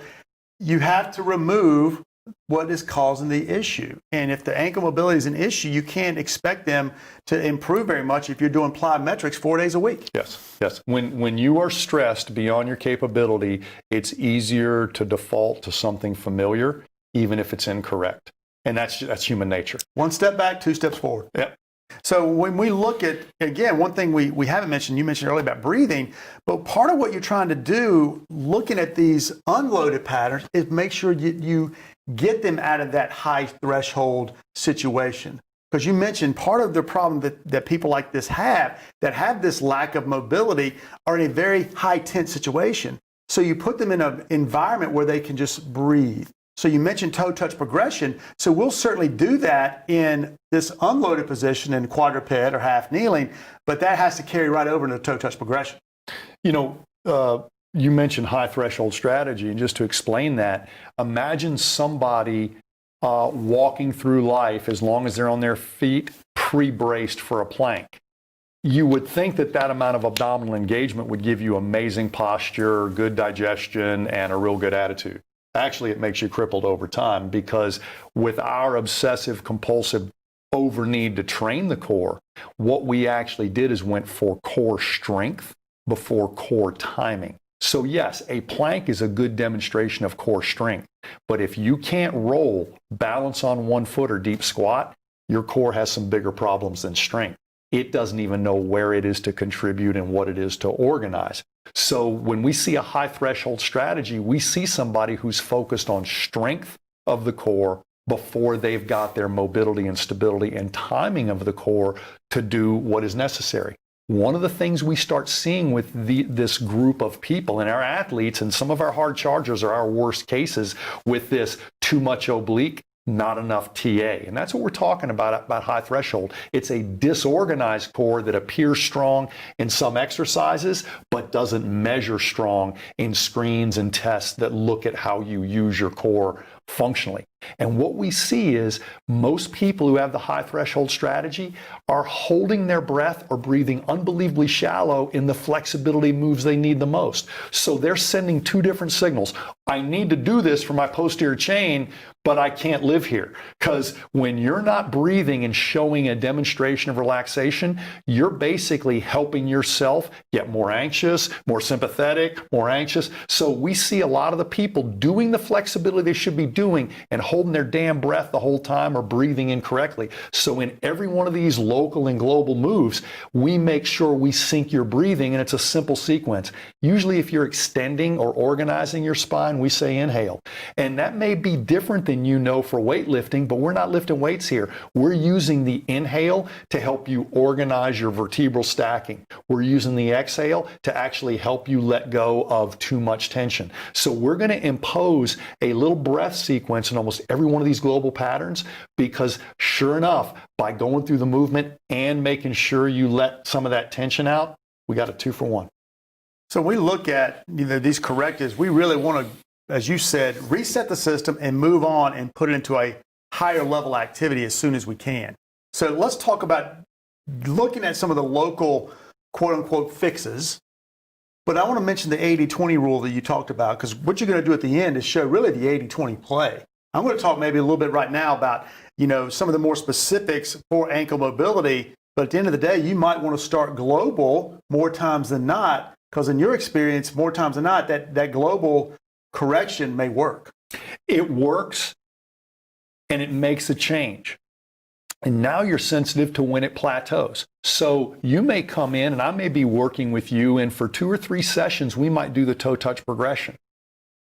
you have to remove what is causing the issue. And if the ankle mobility is an issue, you can't expect them to improve very much if you're doing plyometrics 4 days a week.
Yes. When you are stressed beyond your capability, it's easier to default to something familiar, even if it's incorrect. And that's human nature.
1 step back, 2 steps forward.
Yep.
So when we look at, again, one thing we haven't mentioned, you mentioned earlier about breathing, but part of what you're trying to do, looking at these unloaded patterns, is make sure you get them out of that high threshold situation. Because you mentioned part of the problem that people like this have, that have this lack of mobility, are in a very high tense situation. So you put them in an environment where they can just breathe. So you mentioned toe touch progression. So we'll certainly do that in this unloaded position in quadruped or half kneeling, but that has to carry right over into toe touch progression.
You know, you mentioned high threshold strategy, and just to explain that, imagine somebody walking through life as long as they're on their feet, pre-braced for a plank. You would think that that amount of abdominal engagement would give you amazing posture, good digestion, and a real good attitude. Actually, it makes you crippled over time, because with our obsessive compulsive over need to train the core, what we actually did is went for core strength before core timing. So yes, a plank is a good demonstration of core strength, but if you can't roll, balance on one foot, or deep squat, your core has some bigger problems than strength. It doesn't even know where it is to contribute and what it is to organize. So when we see a high threshold strategy, we see somebody who's focused on strength of the core before they've got their mobility and stability and timing of the core to do what is necessary. One of the things we start seeing with this group of people and our athletes, and some of our hard chargers are our worst cases with this too much oblique, not enough TA. And that's what we're talking about high threshold. It's a disorganized core that appears strong in some exercises, but doesn't measure strong in screens and tests that look at how you use your core functionally. And what we see is most people who have the high threshold strategy are holding their breath or breathing unbelievably shallow in the flexibility moves they need the most. So they're sending two different signals. I need to do this for my posterior chain, but I can't live here. Because when you're not breathing and showing a demonstration of relaxation, you're basically helping yourself get more anxious, more sympathetic, more anxious. So we see a lot of the people doing the flexibility they should be doing and holding their damn breath the whole time or breathing incorrectly. So in every one of these local and global moves, we make sure we sync your breathing, and it's a simple sequence. Usually if you're extending or organizing your spine, we say inhale. And that may be different than you know for weightlifting, but we're not lifting weights here. We're using the inhale to help you organize your vertebral stacking. We're using the exhale to actually help you let go of too much tension. So we're going to impose a little breath sequence in almost every one of these global patterns, because sure enough, by going through the movement and making sure you let some of that tension out, we got a 2-for-1.
So we look at these correctives. We really want to, as you said, reset the system and move on and put it into a higher level activity as soon as we can. So let's talk about looking at some of the local quote unquote fixes. But I want to mention the 80-20 rule that you talked about, because what you're going to do at the end is show really the 80-20 play. I'm going to talk maybe a little bit right now about, some of the more specifics for ankle mobility. But at the end of the day, you might want to start global more times than not, because in your experience, more times than not, that global correction may work.
It works, and it makes a change. And now you're sensitive to when it plateaus. So you may come in, and I may be working with you, and for 2 or 3 sessions, we might do the toe touch progression.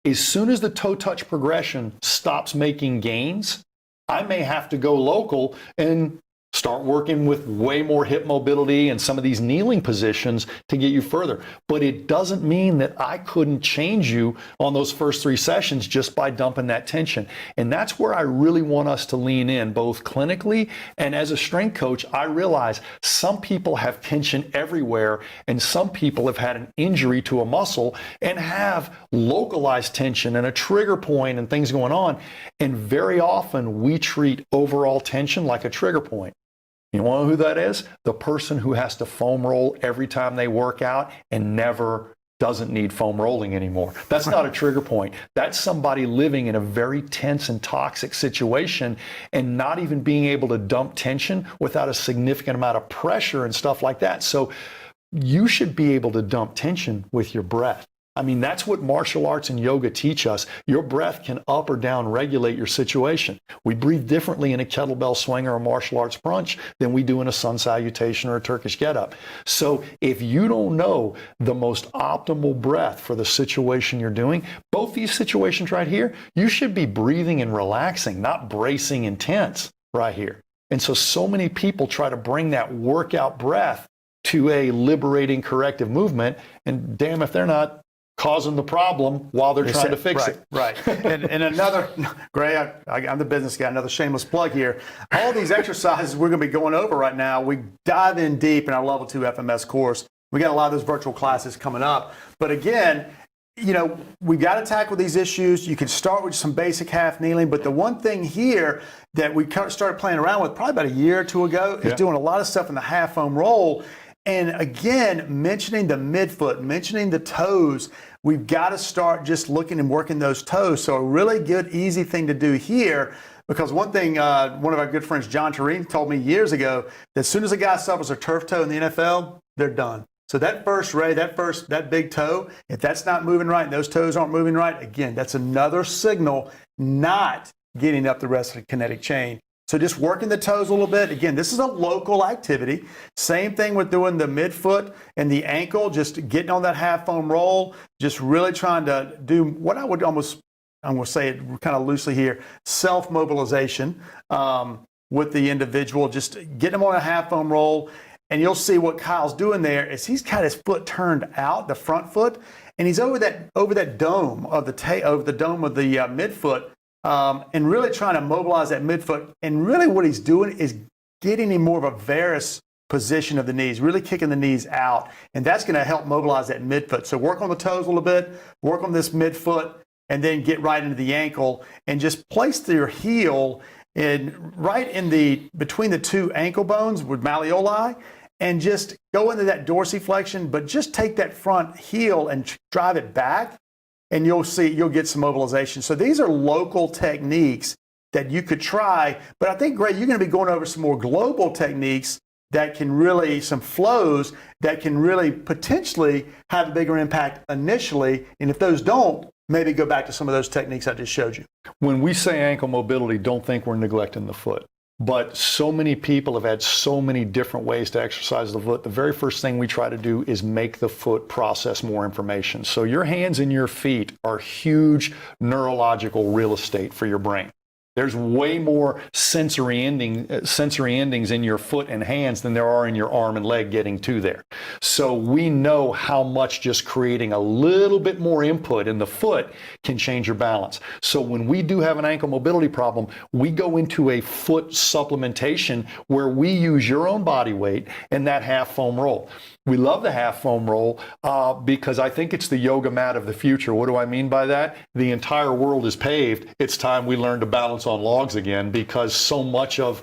As soon as the toe touch progression stops making gains, I may have to go local and start working with way more hip mobility and some of these kneeling positions to get you further. But it doesn't mean that I couldn't change you on those first 3 sessions just by dumping that tension. And that's where I really want us to lean in, both clinically and as a strength coach. I realize some people have tension everywhere, and some people have had an injury to a muscle and have localized tension and a trigger point and things going on. And very often we treat overall tension like a trigger point. You want to know who that is? The person who has to foam roll every time they work out and never doesn't need foam rolling anymore. That's not a trigger point. That's somebody living in a very tense and toxic situation and not even being able to dump tension without a significant amount of pressure and stuff like that. So you should be able to dump tension with your breath. I mean, that's what martial arts and yoga teach us. Your breath can up or down regulate your situation. We breathe differently in a kettlebell swing or a martial arts brunch than we do in a sun salutation or a Turkish get-up. So if you don't know the most optimal breath for the situation you're doing, both these situations right here, you should be breathing and relaxing, not bracing and tense right here. And so many people try to bring that workout breath to a liberating corrective movement, and damn if they're not causing the problem while they're trying to fix it.
Right. And another, Gray, I'm the business guy, another shameless plug here. All these exercises we're going to be going over right now, we dive in deep in our Level 2 FMS course. We got a lot of those virtual classes coming up. But again, we've got to tackle these issues. You can start with some basic half kneeling, but the one thing here that we started playing around with probably about a year or two ago is doing a lot of stuff in the half foam roll. And again, mentioning the midfoot, mentioning the toes, we've got to start just looking and working those toes. So a really good, easy thing to do here, because one thing, one of our good friends, John Tureen, told me years ago, that as soon as a guy suffers a turf toe in the NFL, they're done. So that first ray, that big toe, if that's not moving right and those toes aren't moving right, again, that's another signal not getting up the rest of the kinetic chain. So just working the toes a little bit. Again, this is a local activity. Same thing with doing the midfoot and the ankle, just getting on that half foam roll, just really trying to do what I'm going to say it kind of loosely here, self-mobilization with the individual, just getting them on a half foam roll. And you'll see what Kyle's doing there is he's got his foot turned out, the front foot, and he's over that dome of the midfoot. And really trying to mobilize that midfoot. And really what he's doing is getting him more of a varus position of the knees, really kicking the knees out. And that's going to help mobilize that midfoot. So work on the toes a little bit, work on this midfoot, and then get right into the ankle and just place your heel between the two ankle bones with malleoli, and just go into that dorsiflexion, but just take that front heel and drive it back. And you'll get some mobilization. So these are local techniques that you could try. But I think, Gray, you're going to be going over some more global techniques that can really, some flows that can really potentially have a bigger impact initially. And if those don't, maybe go back to some of those techniques I just showed you.
When we say ankle mobility, don't think we're neglecting the foot. But so many people have had so many different ways to exercise the foot. The very first thing we try to do is make the foot process more information. So your hands and your feet are huge neurological real estate for your brain. There's way more sensory endings in your foot and hands than there are in your arm and leg getting to there. So we know how much just creating a little bit more input in the foot can change your balance. So when we do have an ankle mobility problem, we go into a foot supplementation where we use your own body weight and that half foam roll. We love the half foam roll because I think it's the yoga mat of the future. What do I mean by that? The entire world is paved. It's time we learn to balance on logs again, because so much of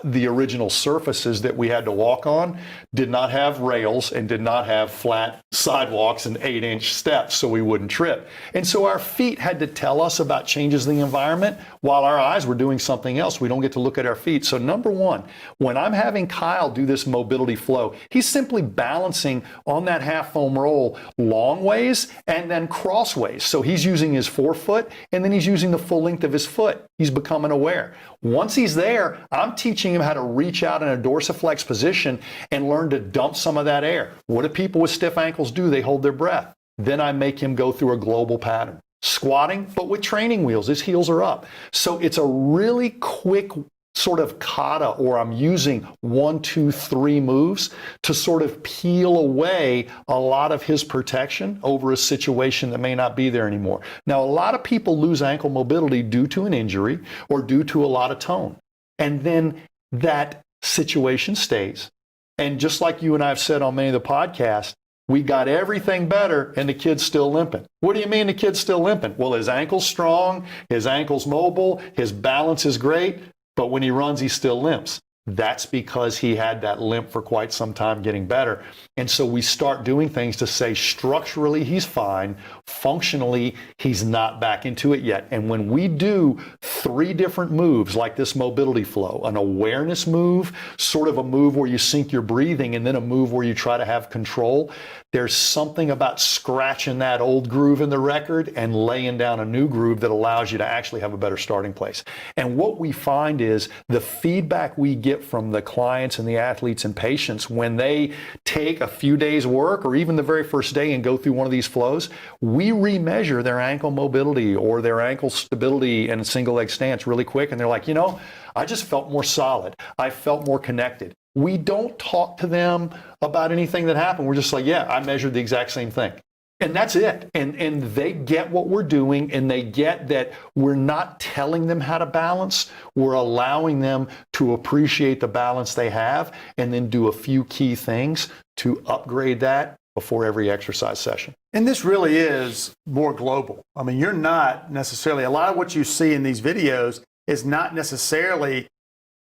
the original surfaces that we had to walk on did not have rails and did not have flat sidewalks and 8-inch steps so we wouldn't trip. And so our feet had to tell us about changes in the environment while our eyes were doing something else. We don't get to look at our feet. So number one, when I'm having Kyle do this mobility flow, he's simply balancing on that half foam roll long ways and then crossways. So he's using his forefoot and then he's using the full length of his foot. He's becoming aware. Once he's there, I'm teaching him how to reach out in a dorsiflex position and learn to dump some of that air. What do people with stiff ankles do? They hold their breath. Then I make him go through a global pattern. Squatting, but with training wheels. His heels are up. So it's a really quick sort of kata, or I'm using 1, 2, 3 moves to sort of peel away a lot of his protection over a situation that may not be there anymore. Now, a lot of people lose ankle mobility due to an injury or due to a lot of tone. And then that situation stays. And just like you and I have said on many of the podcasts, we got everything better and the kid's still limping. What do you mean the kid's still limping? Well, his ankle's strong, his ankle's mobile, his balance is great, but when he runs, he still limps. That's because he had that limp for quite some time getting better. And so we start doing things to say structurally he's fine, functionally he's not back into it yet. And when we do 3 different moves like this mobility flow, an awareness move, sort of a move where you sync your breathing, and then a move where you try to have control, there's something about scratching that old groove in the record and laying down a new groove that allows you to actually have a better starting place. And what we find is the feedback we get get from the clients and the athletes and patients when they take a few days work or even the very first day and go through one of these flows, we remeasure their ankle mobility or their ankle stability in a single leg stance really quick. And they're like, you know, I just felt more solid. I felt more connected. We don't talk to them about anything that happened. We're just like, yeah, I measured the exact same thing. And that's it. And they get what we're doing, and they get that we're not telling them how to balance. We're allowing them to appreciate the balance they have and then do a few key things to upgrade that before every exercise session.
And this really is more global. I mean, you're not necessarily, a lot of what you see in these videos is not necessarily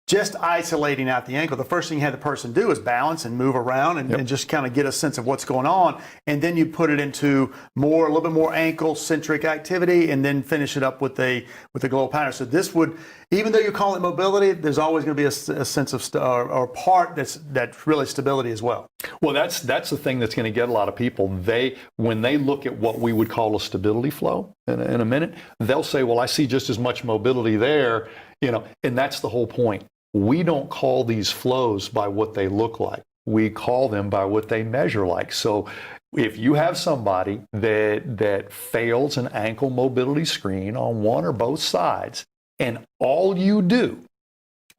just isolating out the ankle. The first thing you have the person do is balance and move around and just kind of get a sense of what's going on. And then you put it into a little bit more ankle-centric activity and then finish it up with the global pattern. So this would, even though you call it mobility, there's always going to be a sense of, or part that's really stability as well.
Well, that's the thing that's going to get a lot of people. When they look at what we would call a stability flow in a minute, they'll say, well, I see just as much mobility there, you know, and that's the whole point. We don't call these flows by what they look like. We call them by what they measure like. So if you have somebody that fails an ankle mobility screen on one or both sides, and all you do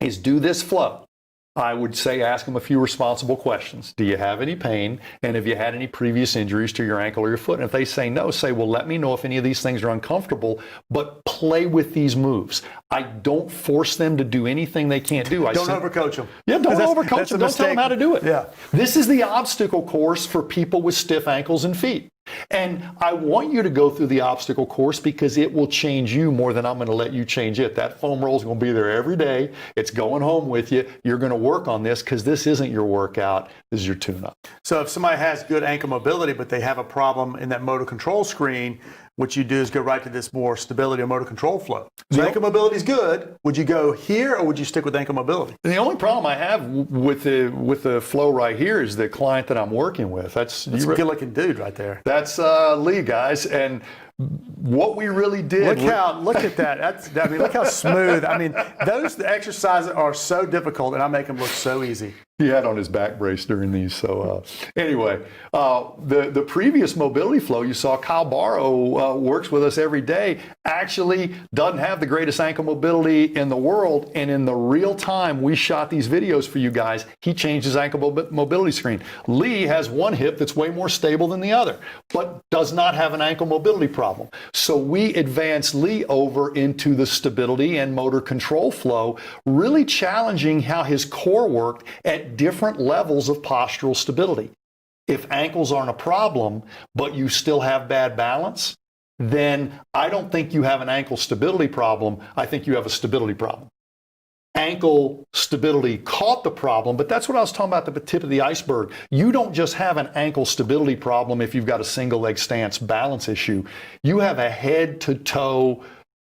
is do this flow, I would say ask them a few responsible questions. Do you have any pain? And have you had any previous injuries to your ankle or your foot? And if they say no, say, well, let me know if any of these things are uncomfortable, but play with these moves. I don't force them to do anything they can't do.
Don't overcoach them.
Yeah, don't overcoach them. Don't tell them how to do it.
Yeah.
This is the obstacle course for people with stiff ankles and feet. And I want you to go through the obstacle course because it will change you more than I'm going to let you change it. That foam roll is going to be there every day. It's going home with you. You're going to work on this because this isn't your workout. This is your tune-up.
So if somebody has good ankle mobility, but they have a problem in that motor control screen, what you do is go right to this more stability or motor control flow. So ankle mobility is good. Would you go here or would you stick with ankle mobility?
The only problem I have with the flow right here is the client that I'm working with. That's a
good-looking dude right there.
That's Lee, guys. And what we really did.
Look at that. Look how smooth. I mean, those exercises are so difficult, and I make them look so easy.
He had on his back brace during these. So anyway, the previous mobility flow, you saw Kyle Barrow works with us every day, actually doesn't have the greatest ankle mobility in the world. And in the real time we shot these videos for you guys, he changed his ankle mobility screen. Lee has one hip that's way more stable than the other, but does not have an ankle mobility problem. So we advanced Lee over into the stability and motor control flow, really challenging how his core worked at different levels of postural stability. If ankles aren't a problem, but you still have bad balance, then I don't think you have an ankle stability problem. I think you have a stability problem. Ankle stability caught the problem, but that's what I was talking about, the tip of the iceberg. You don't just have an ankle stability problem if you've got a single leg stance balance issue. You have a head to toe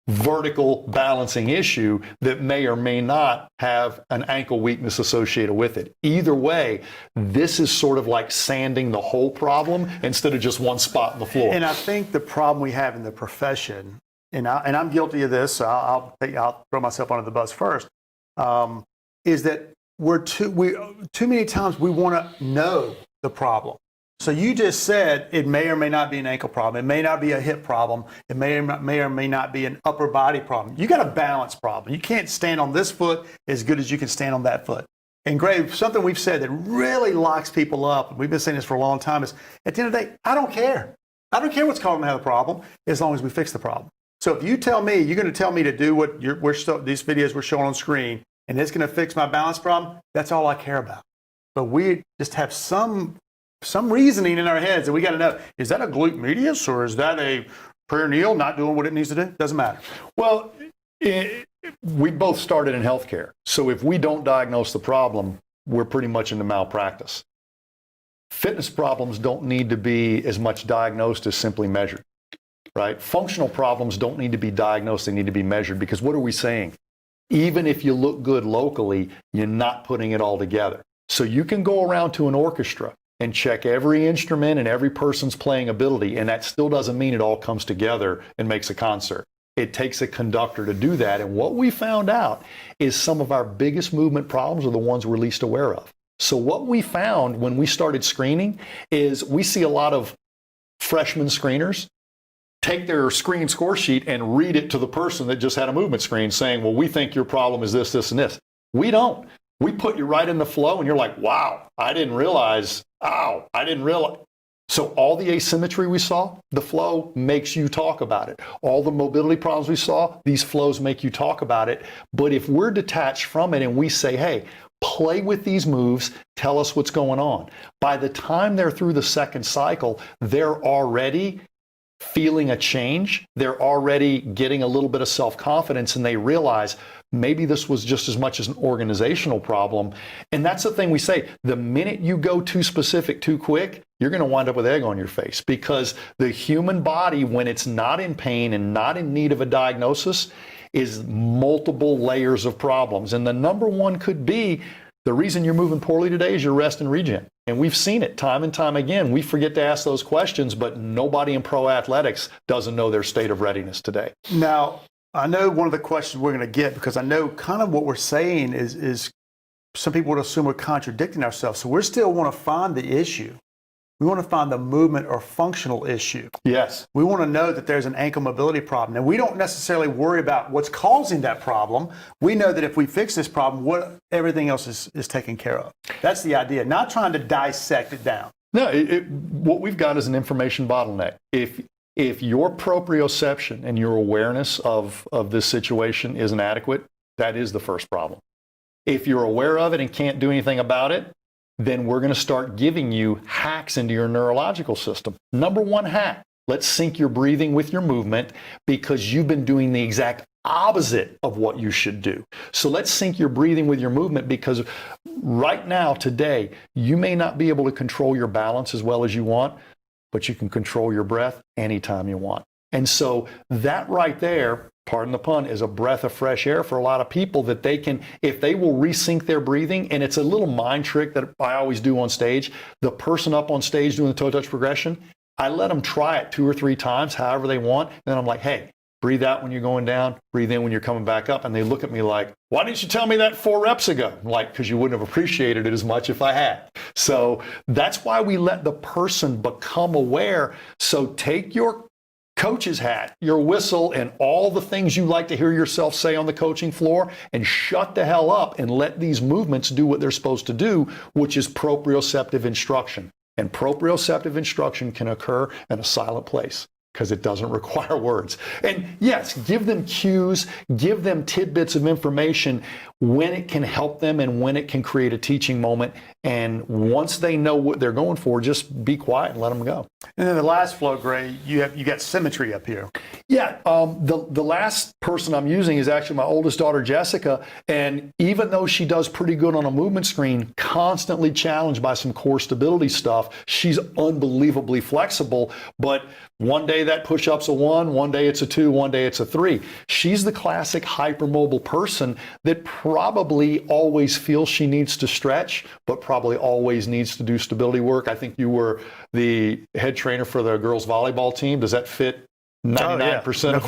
vertical balancing issue that may or may not have an ankle weakness associated with it. Either way, this is sort of like sanding the whole problem instead of just one spot on the floor.
And I think the problem we have in the profession, and I'm guilty of this, so I'll throw myself under the bus first, is that too many times we want to know the problem. So you just said it may or may not be an ankle problem. It may not be a hip problem. It may or may not be an upper body problem. You got a balance problem. You can't stand on this foot as good as you can stand on that foot. And Grave, something we've said that really locks people up, and we've been saying this for a long time, is at the end of the day, I don't care. I don't care what's causing them to have a problem as long as we fix the problem. So if you tell me, you're going to tell me to do what these videos we're showing on screen, and it's going to fix my balance problem, that's all I care about. But we just have some reasoning in our heads that we got to know, is that a glute medius or is that a perineal not doing what it needs to do? Doesn't matter.
Well, we both started in healthcare. So if we don't diagnose the problem, we're pretty much into malpractice. Fitness problems don't need to be as much diagnosed as simply measured, right? Functional problems don't need to be diagnosed, they need to be measured, because what are we saying? Even if you look good locally, you're not putting it all together. So you can go around to an orchestra and check every instrument and every person's playing ability, and that still doesn't mean it all comes together and makes a concert. It takes a conductor to do that. And what we found out is some of our biggest movement problems are the ones we're least aware of. So what we found when we started screening is we see a lot of freshman screeners take their screen score sheet and read it to the person that just had a movement screen saying, well, we think your problem is this, this, and this. We don't. We put you right in the flow and you're like, wow, I didn't realize. So all the asymmetry we saw, the flow makes you talk about it. All the mobility problems we saw, these flows make you talk about it. But if we're detached from it and we say, hey, play with these moves, tell us what's going on. By the time they're through the second cycle, they're already feeling a change. They're already getting a little bit of self-confidence, and they realize maybe this was just as much as an organizational problem. And that's the thing we say, the minute you go too specific too quick, you're going to wind up with egg on your face, because the human body, when it's not in pain and not in need of a diagnosis, is multiple layers of problems. And the number one could be the reason you're moving poorly today is your rest and regen. And we've seen it time and time again. We forget to ask those questions, but nobody in pro athletics doesn't know their state of readiness today.
Now, I know one of the questions we're going to get, because I know kind of what we're saying is some people would assume we're contradicting ourselves. So we still want to find the issue. We want to find the movement or functional issue.
Yes.
We want to know that there's an ankle mobility problem. And we don't necessarily worry about what's causing that problem. We know that if we fix this problem, everything else is taken care of. That's the idea, not trying to dissect it down.
No, what we've got is an information bottleneck. If your proprioception and your awareness of this situation is inadequate, that is the first problem. If you're aware of it and can't do anything about it, then we're going to start giving you hacks into your neurological system. Number one hack, let's sync your breathing with your movement, because you've been doing the exact opposite of what you should do. So let's sync your breathing with your movement, because right now, today, you may not be able to control your balance as well as you want, but you can control your breath anytime you want. And so that right there, pardon the pun, is a breath of fresh air for a lot of people, that they can, if they will resync their breathing, and it's a little mind trick that I always do on stage. The person up on stage doing the toe touch progression, I let them try it 2 or 3 times, however they want. And then I'm like, hey, breathe out when you're going down, breathe in when you're coming back up. And they look at me like, why didn't you tell me that 4 reps ago? I'm like, because you wouldn't have appreciated it as much if I had. So that's why we let the person become aware. So take your coach's hat, your whistle, and all the things you like to hear yourself say on the coaching floor, and shut the hell up and let these movements do what they're supposed to do, which is proprioceptive instruction. And proprioceptive instruction can occur in a silent place, because it doesn't require words. And yes, give them cues, give them tidbits of information when it can help them and when it can create a teaching moment. And once they know what they're going for, just be quiet and let them go.
And then the last flow, Gray, you got symmetry up here.
Yeah, the last person I'm using is actually my oldest daughter, Jessica. And even though she does pretty good on a movement screen, constantly challenged by some core stability stuff, she's unbelievably flexible. But one day that push-up's a 1, one day it's a 2, one day it's a 3. She's the classic hypermobile person that probably always feels she needs to stretch, but probably always needs to do stability work. I think you were the head trainer for the girls volleyball team. Does that fit 99% of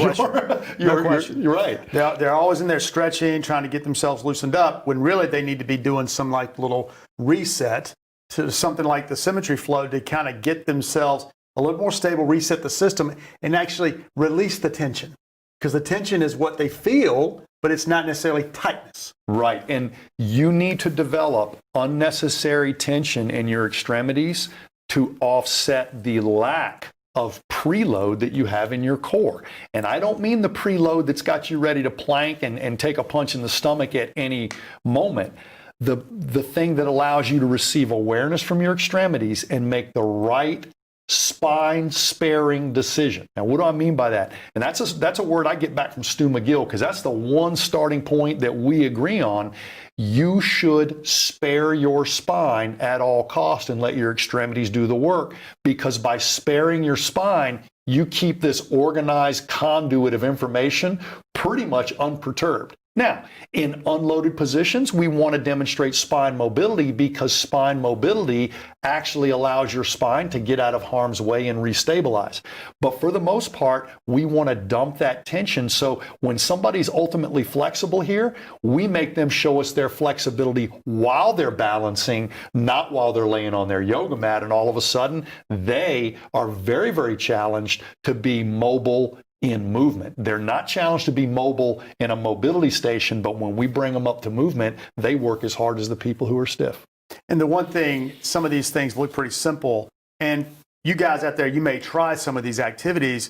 your question? You're right.
They're always in there stretching, trying to get themselves loosened up, when really they need to be doing some like little reset to something like the symmetry flow to kind of get themselves a little more stable, reset the system, and actually release the tension. Because the tension is what they feel, but it's not necessarily tightness.
Right. And you need to develop unnecessary tension in your extremities to offset the lack of preload that you have in your core. And I don't mean the preload that's got you ready to plank and take a punch in the stomach at any moment. The thing that allows you to receive awareness from your extremities and make the right spine sparing decision. Now, what do I mean by that? And that's a word I get back from Stu McGill, because that's the one starting point that we agree on. You should spare your spine at all costs and let your extremities do the work, because by sparing your spine, you keep this organized conduit of information
pretty much unperturbed. Now, in unloaded positions, we want to demonstrate spine mobility because spine mobility actually allows your spine to get out of harm's way and restabilize. But for the most part, we want to dump that tension. So when somebody's ultimately flexible here, we make them show us their flexibility while they're balancing, not while they're laying on their yoga mat. And all of a sudden, they are very, very challenged to be mobile in movement. They're not challenged to be mobile in a mobility station, but when we bring them up to movement, they work as hard as the people who are stiff.
And the one thing, some of these things look pretty simple, and you guys out there, you may try some of these activities.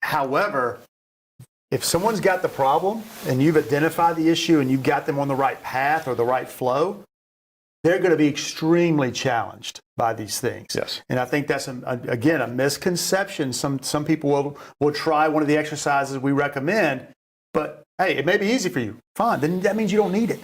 However, if someone's got the problem and you've identified the issue and you've got them on the right path or the right flow, they're going to be extremely challenged by these things.
Yes.
And I think that's, again, a misconception. Some people will try one of the exercises we recommend, but hey, it may be easy for you. Fine. Then that means you don't need it.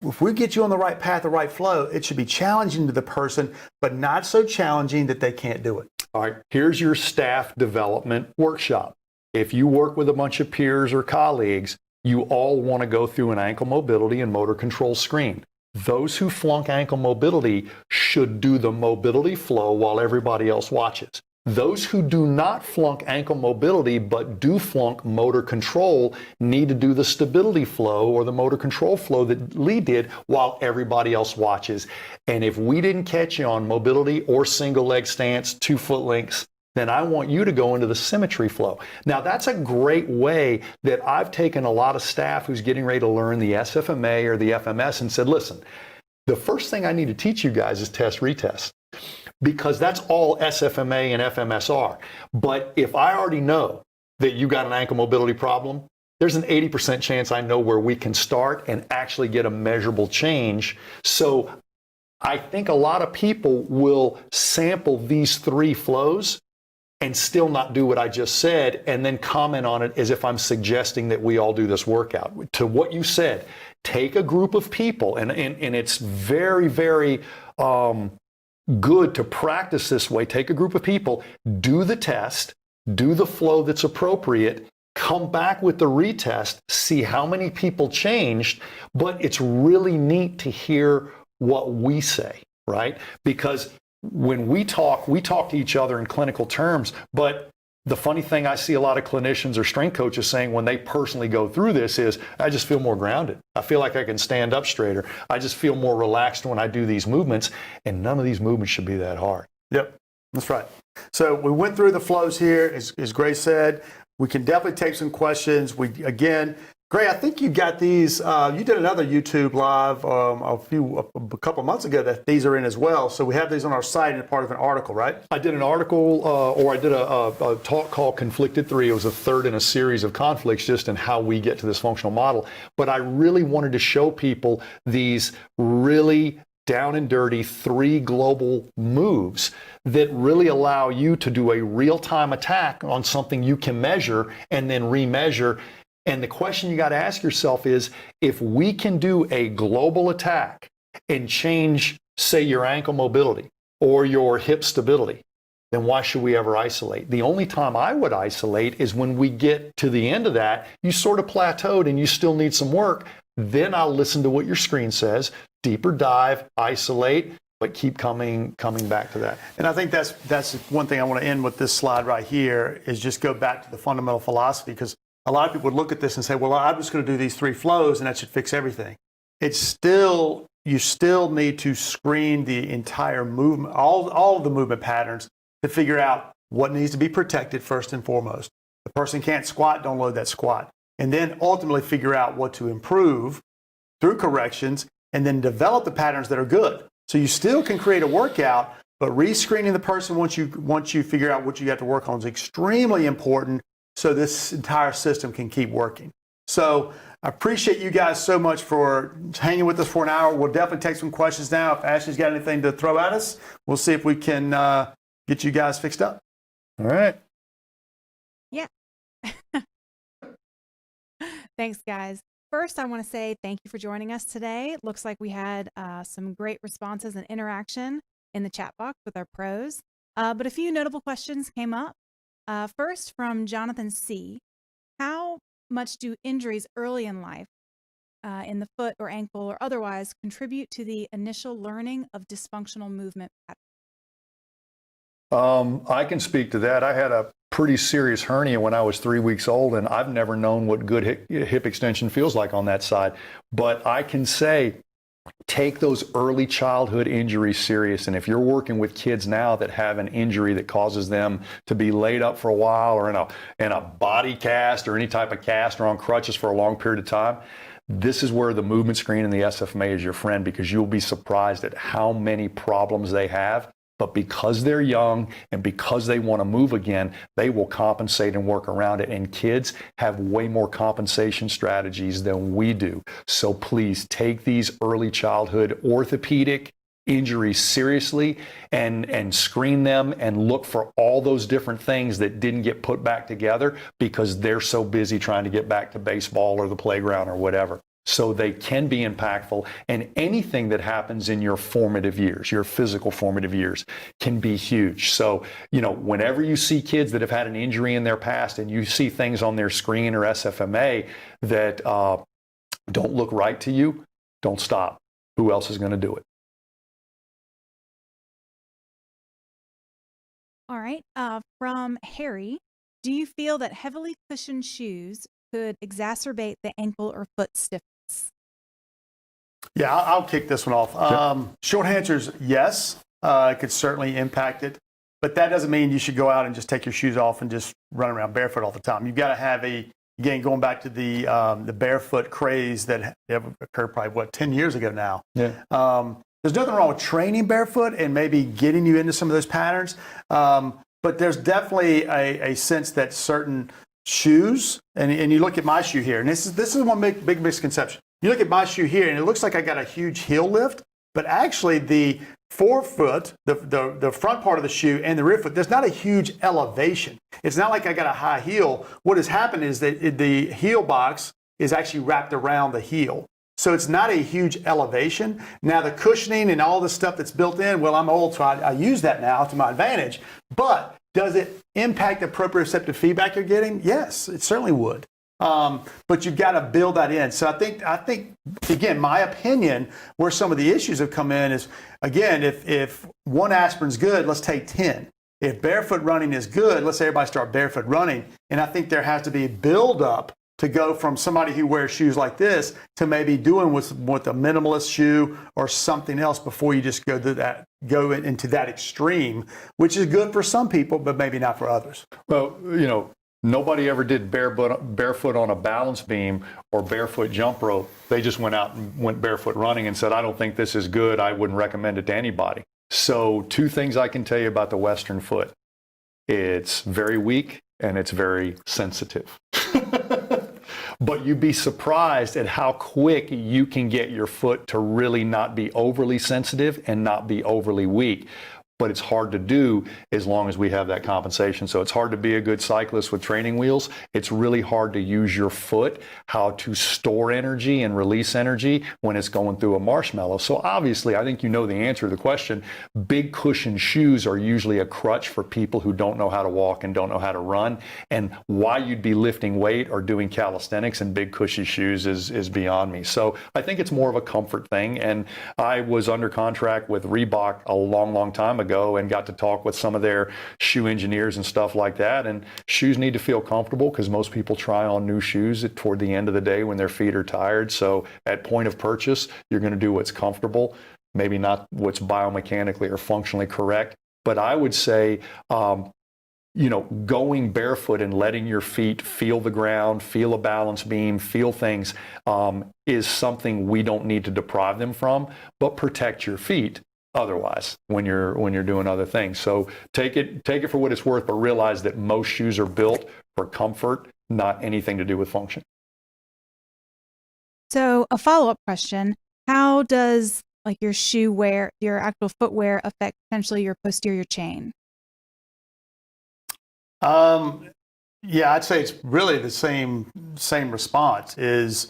If we get you on the right path, the right flow, it should be challenging to the person, but not so challenging that they can't do it.
All right, here's your staff development workshop. If you work with a bunch of peers or colleagues, you all want to go through an ankle mobility and motor control screen. Those who flunk ankle mobility should do the mobility flow while everybody else watches. Those who do not flunk ankle mobility but do flunk motor control need to do the stability flow or the motor control flow that Lee did while everybody else watches. And if we didn't catch you on mobility or single leg stance, 2 foot links, then I want you to go into the symmetry flow. Now, that's a great way that I've taken a lot of staff who's getting ready to learn the SFMA or the FMS and said, listen, the first thing I need to teach you guys is test retest, because that's all SFMA and FMS are. But if I already know that you got an ankle mobility problem, there's an 80% chance I know where we can start and actually get a measurable change. So I think a lot of people will sample these 3 flows and still not do what I just said, and then comment on it as if I'm suggesting that we all do this workout. To what you said, take a group of people, and it's very, very good to practice this way. Take a group of people, do the test, do the flow that's appropriate, come back with the retest, see how many people changed, but it's really neat to hear what we say, right? Because when we talk to each other in clinical terms, but the funny thing I see a lot of clinicians or strength coaches saying when they personally go through this is, I just feel more grounded. I feel like I can stand up straighter. I just feel more relaxed when I do these movements, and none of these movements should be that hard.
Yep, that's right. So we went through the flows here, as Gray said. We can definitely take some questions. Gray, I think you got these, you did another YouTube live a couple of months ago that these are in as well. So we have these on our site and part of an article, right?
I did an article, or I did a talk called Conflicted 3. It was a third in a series of conflicts just in how we get to this functional model. But I really wanted to show people these really down and dirty 3 global moves that really allow you to do a real-time attack on something you can measure and then remeasure. And the question you got to ask yourself is, if we can do a global attack and change, say, your ankle mobility or your hip stability, then why should we ever isolate? The only time I would isolate is when we get to the end of that, you sort of plateaued and you still need some work. Then I'll listen to what your screen says, deeper dive, isolate, but keep coming back to that.
And I think that's one thing I want to end with this slide right here, is just go back to the fundamental philosophy, because a lot of people would look at this and say, well, I'm just going to do these 3 flows and that should fix everything. You still need to screen the entire movement, all of the movement patterns, to figure out what needs to be protected first and foremost. The person can't squat, don't load that squat. And then ultimately figure out what to improve through corrections, and then develop the patterns that are good. So you still can create a workout, but rescreening the person once you figure out what you got to work on is extremely important, so this entire system can keep working. So I appreciate you guys so much for hanging with us for an hour. We'll definitely take some questions now. If Ashley's got anything to throw at us, we'll see if we can get you guys fixed up.
All right.
Yeah. Thanks, guys. First, I want to say thank you for joining us today. It looks like we had some great responses and interaction in the chat box with our pros, but a few notable questions came up. First, from Jonathan C. How much do injuries early in life, in the foot or ankle or otherwise, contribute to the initial learning of dysfunctional movement patterns?
I can speak to that. I had a pretty serious hernia when I was 3 weeks old, and I've never known what good hip extension feels like on that side. But I can say, take those early childhood injuries serious. And if you're working with kids now that have an injury that causes them to be laid up for a while or in a body cast or any type of cast or on crutches for a long period of time, this is where the movement screen and the SFMA is your friend, because you'll be surprised at how many problems they have. But because they're young and because they want to move again, they will compensate and work around it. And kids have way more compensation strategies than we do. So please take these early childhood orthopedic injuries seriously and screen them and look for all those different things that didn't get put back together because they're so busy trying to get back to baseball or the playground or whatever. So they can be impactful, and anything that happens in your formative years, your physical formative years, can be huge. So, whenever you see kids that have had an injury in their past and you see things on their screen or SFMA that don't look right to you, don't stop. Who else is going to do it?
All right. From Harry, do you feel that heavily cushioned shoes could exacerbate the ankle or foot stiffness?
Yeah, I'll kick this one off. Short answers, yes, it could certainly impact it, but that doesn't mean you should go out and just take your shoes off and just run around barefoot all the time. You've got to have again, going back to the barefoot craze that occurred probably, 10 years ago now.
Yeah.
There's nothing wrong with training barefoot and maybe getting you into some of those patterns, but there's definitely a sense that certain shoes, and you look at my shoe here, and this is one big misconception. You look at my shoe here, and it looks like I got a huge heel lift, but actually the forefoot, the front part of the shoe and the rear foot, there's not a huge elevation. It's not like I got a high heel. What has happened is that the heel box is actually wrapped around the heel. So it's not a huge elevation. Now the cushioning and all the stuff that's built in, well, I'm old, so I use that now to my advantage. But does it impact the proprioceptive feedback you're getting? Yes, it certainly would. But you've got to build that in. So I think again, my opinion, where some of the issues have come in is, again, if one aspirin's good, let's take 10. If barefoot running is good, let's say everybody start barefoot running. And I think there has to be a build up to go from somebody who wears shoes like this to maybe doing with a minimalist shoe or something else before you just go into that extreme, which is good for some people, but maybe not for others.
Well, nobody ever did barefoot on a balance beam or barefoot jump rope. They just went out and went barefoot running and said, I don't think this is good. I wouldn't recommend it to anybody. So 2 things I can tell you about the Western foot. It's very weak and it's very sensitive. But you'd be surprised at how quick you can get your foot to really not be overly sensitive and not be overly weak. But it's hard to do as long as we have that compensation. So it's hard to be a good cyclist with training wheels. It's really hard to use your foot, how to store energy and release energy when it's going through a marshmallow. So obviously, I think you know the answer to the question. Big cushion shoes are usually a crutch for people who don't know how to walk and don't know how to run. And why you'd be lifting weight or doing calisthenics in big cushy shoes is beyond me. So I think it's more of a comfort thing. And I was under contract with Reebok a long time ago and got to talk with some of their shoe engineers and stuff like that. And shoes need to feel comfortable because most people try on new shoes toward the end of the day when their feet are tired. So at point of purchase, you're going to do what's comfortable, maybe not what's biomechanically or functionally correct. But I would say, going barefoot and letting your feet feel the ground, feel a balance beam, feel things is something we don't need to deprive them from, but protect your feet otherwise when you're doing other things. So take it for what it's worth, but realize that most shoes are built for comfort, not anything to do with function.
So a follow-up question, how does your shoe wear, your actual footwear affect potentially your posterior chain?
Yeah, I'd say it's really the same response is,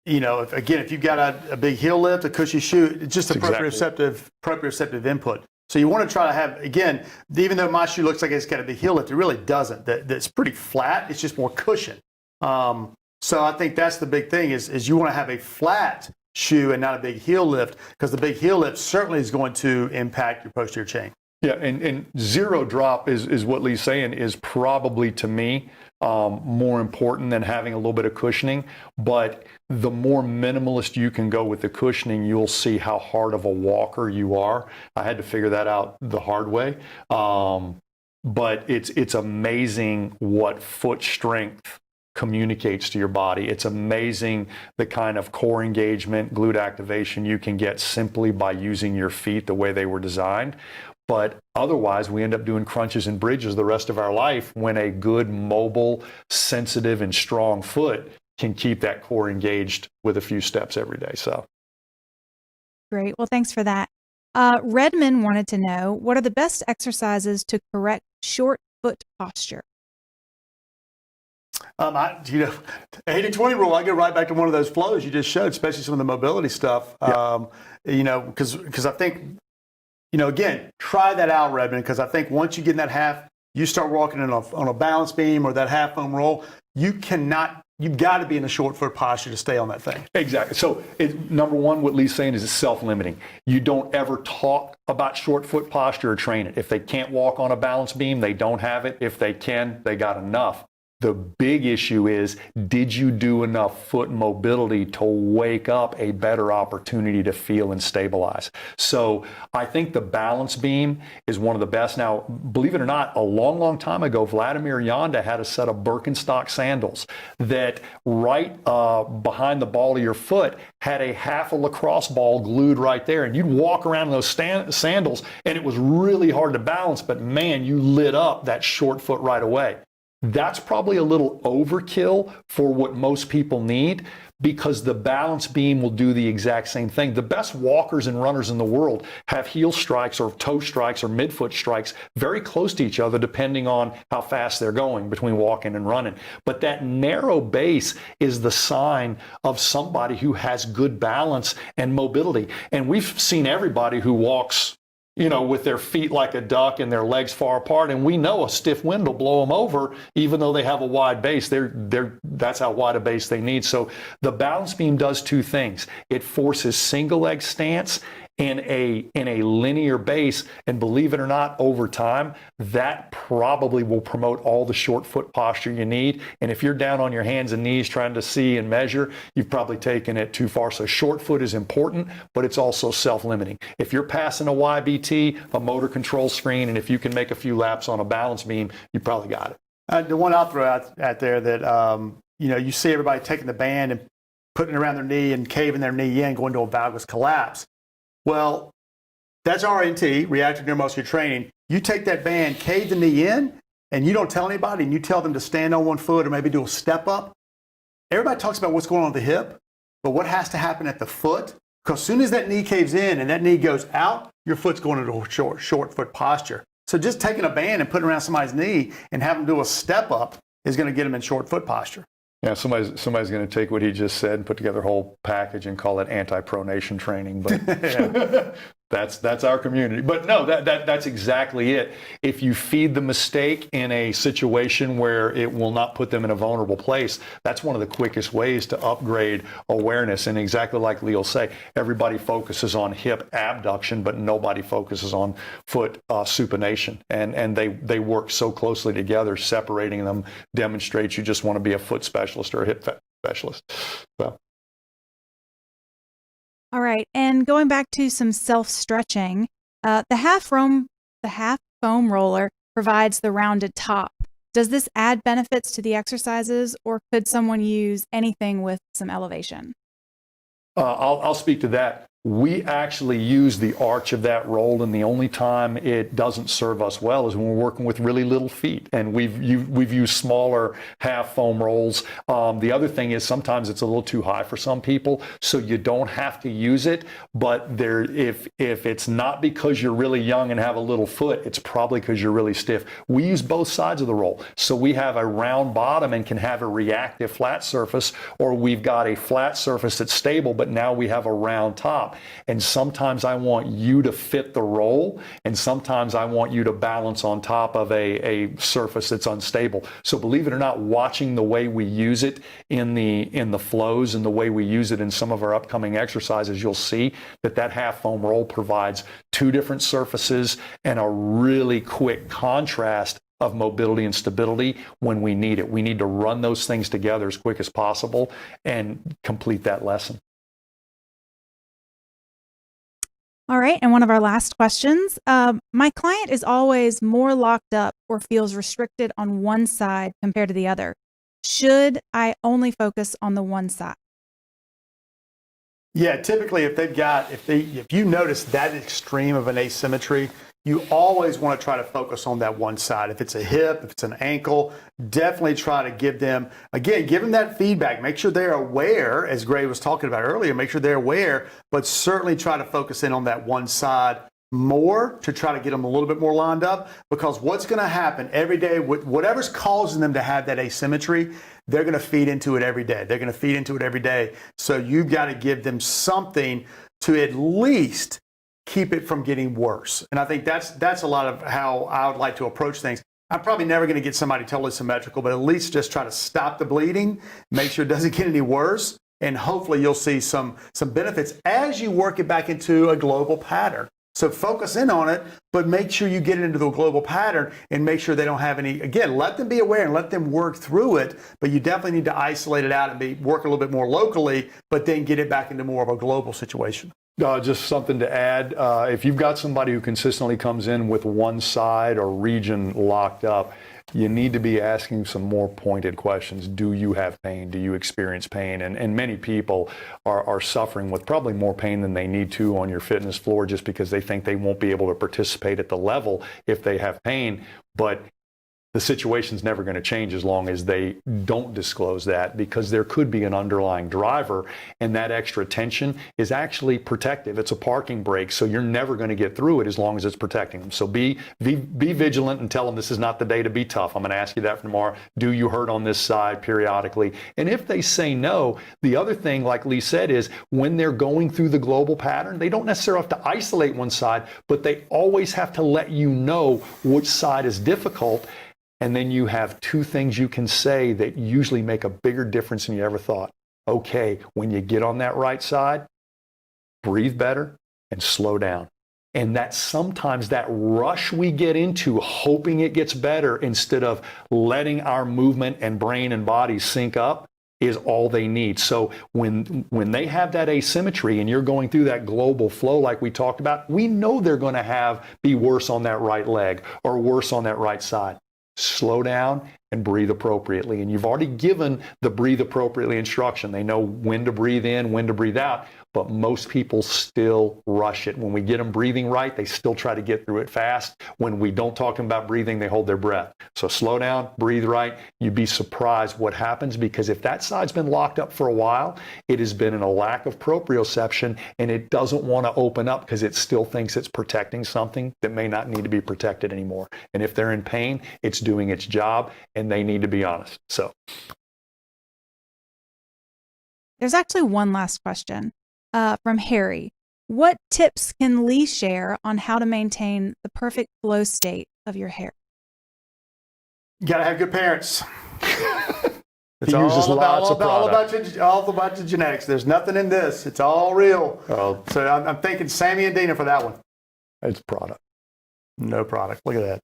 if you've got a big heel lift, a cushy shoe, it's just a proprioceptive input. So you want to try to have, again, even though my shoe looks like it's got a big heel lift, it really doesn't. That's pretty flat. It's just more cushion. So So I think that's the big thing is you want to have a flat shoe and not a big heel lift, because the big heel lift certainly is going to impact your posterior chain.
Yeah, and zero drop is what Lee's saying is probably, to me, more important than having a little bit of cushioning. But the more minimalist you can go with the cushioning, you'll see how hard of a walker you are. I had to figure that out the hard way. But it's amazing what foot strength communicates to your body. It's amazing the kind of core engagement, glute activation you can get simply by using your feet the way they were designed. But otherwise, we end up doing crunches and bridges the rest of our life when a good, mobile, sensitive, and strong foot can keep that core engaged with a few steps every day. So,
Great. Well, thanks for that. Redmond wanted to know, what are the best exercises to correct short foot posture?
80-20 rule, I go right back to one of those flows you just showed, especially some of the mobility stuff.
Yeah.
Because I think, again, try that out, Redmond, because I think once you get in that half, you start walking on a balance beam or that half foam roll, you've got to be in a short foot posture to stay on that thing.
Exactly. So number one, what Lee's saying is it's self-limiting. You don't ever talk about short foot posture or train it. If they can't walk on a balance beam, they don't have it. If they can, they got enough. The big issue is, did you do enough foot mobility to wake up a better opportunity to feel and stabilize? So I think the balance beam is one of the best. Now, believe it or not, a long, long time ago, Vladimir Janda had a set of Birkenstock sandals that right behind the ball of your foot had a half a lacrosse ball glued right there. And you'd walk around in those sandals, and it was really hard to balance, but man, you lit up that short foot right away. That's probably a little overkill for what most people need, because the balance beam will do the exact same thing. The best walkers and runners in the world have heel strikes or toe strikes or midfoot strikes very close to each other, depending on how fast they're going between walking and running. But that narrow base is the sign of somebody who has good balance and mobility. And we've seen everybody who walks with their feet like a duck and their legs far apart, and we know a stiff wind will blow them over, even though they have a wide base. That's how wide a base they need. So the balance beam does two things. It forces single leg stance in a linear base, and believe it or not, over time, that probably will promote all the short foot posture you need. And if you're down on your hands and knees trying to see and measure, you've probably taken it too far. So short foot is important, but it's also self-limiting. If you're passing a YBT, a motor control screen, and if you can make a few laps on a balance beam, you probably got it.
The one I'll throw out there that, you see everybody taking the band and putting it around their knee and caving their knee in, going to a valgus collapse. Well, that's RNT, reactive neuromuscular training. You take that band, cave the knee in, and you don't tell anybody, and you tell them to stand on one foot or maybe do a step up. Everybody talks about what's going on with the hip, but what has to happen at the foot? Because as soon as that knee caves in and that knee goes out, your foot's going into a short foot posture. So just taking a band and putting it around somebody's knee and having them do a step up is going to get them in short foot posture.
Yeah, somebody's going to take what he just said and put together a whole package and call it anti-pronation training. But that's our community. But no, that's exactly it. If you feed the mistake in a situation where it will not put them in a vulnerable place, that's one of the quickest ways to upgrade awareness. And exactly like Lee will say, everybody focuses on hip abduction, but nobody focuses on foot supination. And they work so closely together. Separating them demonstrates you just want to be a foot specialist or a hip specialist. So.
All right, and going back to some self-stretching, the half foam roller provides the rounded top. Does this add benefits to the exercises, or could someone use anything with some elevation?
I'll speak to that. We actually use the arch of that roll, and the only time it doesn't serve us well is when we're working with really little feet, and we've used smaller half foam rolls. The other thing is sometimes it's a little too high for some people, so you don't have to use it. But if it's not because you're really young and have a little foot, it's probably because you're really stiff. We use both sides of the roll, so we have a round bottom and can have a reactive flat surface, or we've got a flat surface that's stable, but now we have a round top. out. And sometimes I want you to fit the role, and sometimes I want you to balance on top of a surface that's unstable. So believe it or not, watching the way we use it in the flows and the way we use it in some of our upcoming exercises, you'll see that half foam roll provides two different surfaces and a really quick contrast of mobility and stability when we need it. We need to run those things together as quick as possible and complete that lesson.
All right, and one of our last questions. My client is always more locked up or feels restricted on one side compared to the other. Should I only focus on the one side?
Yeah, typically if you notice that extreme of an asymmetry, you always want to try to focus on that one side. If it's a hip, if it's an ankle, definitely try to give them that feedback. Make sure they're aware, as Gray was talking about earlier, make sure they're aware, but certainly try to focus in on that one side more to try to get them a little bit more lined up, because what's going to happen every day, whatever's causing them to have that asymmetry, they're going to feed into it every day. So you've got to give them something to at least keep it from getting worse. And I think that's a lot of how I would like to approach things. I'm probably never going to get somebody totally symmetrical, but at least just try to stop the bleeding, make sure it doesn't get any worse, and hopefully you'll see some benefits as you work it back into a global pattern. So focus in on it, but make sure you get it into the global pattern and make sure they don't have any, again, let them be aware and let them work through it, but you definitely need to isolate it out and work a little bit more locally, but then get it back into more of a global situation.
Just something to add, if you've got somebody who consistently comes in with one side or region locked up, you need to be asking some more pointed questions. Do you have pain? Do you experience pain? And many people are suffering with probably more pain than they need to on your fitness floor just because they think they won't be able to participate at the level if they have pain. But the situation's never going to change as long as they don't disclose that, because there could be an underlying driver, and that extra tension is actually protective. It's a parking brake, so you're never going to get through it as long as it's protecting them. So be vigilant and tell them this is not the day to be tough. I'm going to ask you that for tomorrow. Do you hurt on this side periodically? And if they say no, the other thing, like Lee said, is when they're going through the global pattern, they don't necessarily have to isolate one side, but they always have to let you know which side is difficult. And then you have two things you can say that usually make a bigger difference than you ever thought. Okay, when you get on that right side, breathe better and slow down. And that's sometimes that rush we get into hoping it gets better instead of letting our movement and brain and body sync up is all they need. So when they have that asymmetry and you're going through that global flow like we talked about, we know they're going to be worse on that right leg or worse on that right side. Slow down and breathe appropriately. And you've already given the breathe appropriately instruction. They know when to breathe in, when to breathe out, but most people still rush it. When we get them breathing right, they still try to get through it fast. When we don't talk about breathing, they hold their breath. So slow down, breathe right. You'd be surprised what happens, because if that side's been locked up for a while, it has been in a lack of proprioception and it doesn't want to open up because it still thinks it's protecting something that may not need to be protected anymore. And if they're in pain, it's doing its job and they need to be honest. So
There's actually one last question from Harry. What tips can Lee share on how to maintain the perfect flow state of your hair?
You got to have good parents. It's
He uses lots of product.
all about the genetics. There's nothing in this. It's all real.
Oh.
So I'm thinking Sammy and Dina for that one.
It's product.
No product. Look at that.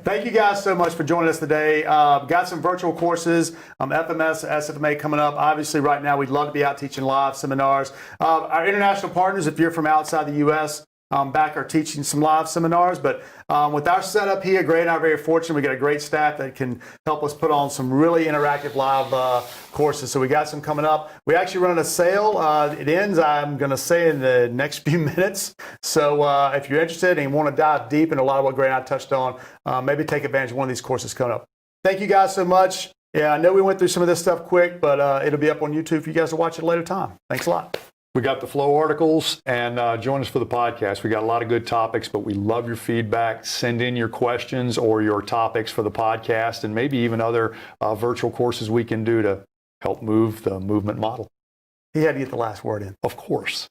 Thank you guys so much for joining us today. Got some virtual courses, FMS, SFMA coming up. Obviously, right now, we'd love to be out teaching live seminars. Our international partners, if you're from outside the U.S., back are teaching some live seminars. But with our setup here, Gray and I are very fortunate. We got a great staff that can help us put on some really interactive live courses. So we got some coming up. We actually running a sale. It ends, I'm going to say, in the next few minutes. So if you're interested and you want to dive deep into a lot of what Gray and I touched on, maybe take advantage of one of these courses coming up. Thank you guys so much. Yeah, I know we went through some of this stuff quick, but it'll be up on YouTube for you guys to watch at a later time. Thanks a lot.
We got the flow articles, and join us for the podcast. We got a lot of good topics, but we love your feedback. Send in your questions or your topics for the podcast, and maybe even other virtual courses we can do to help move the movement model.
He had to get the last word in.
Of course.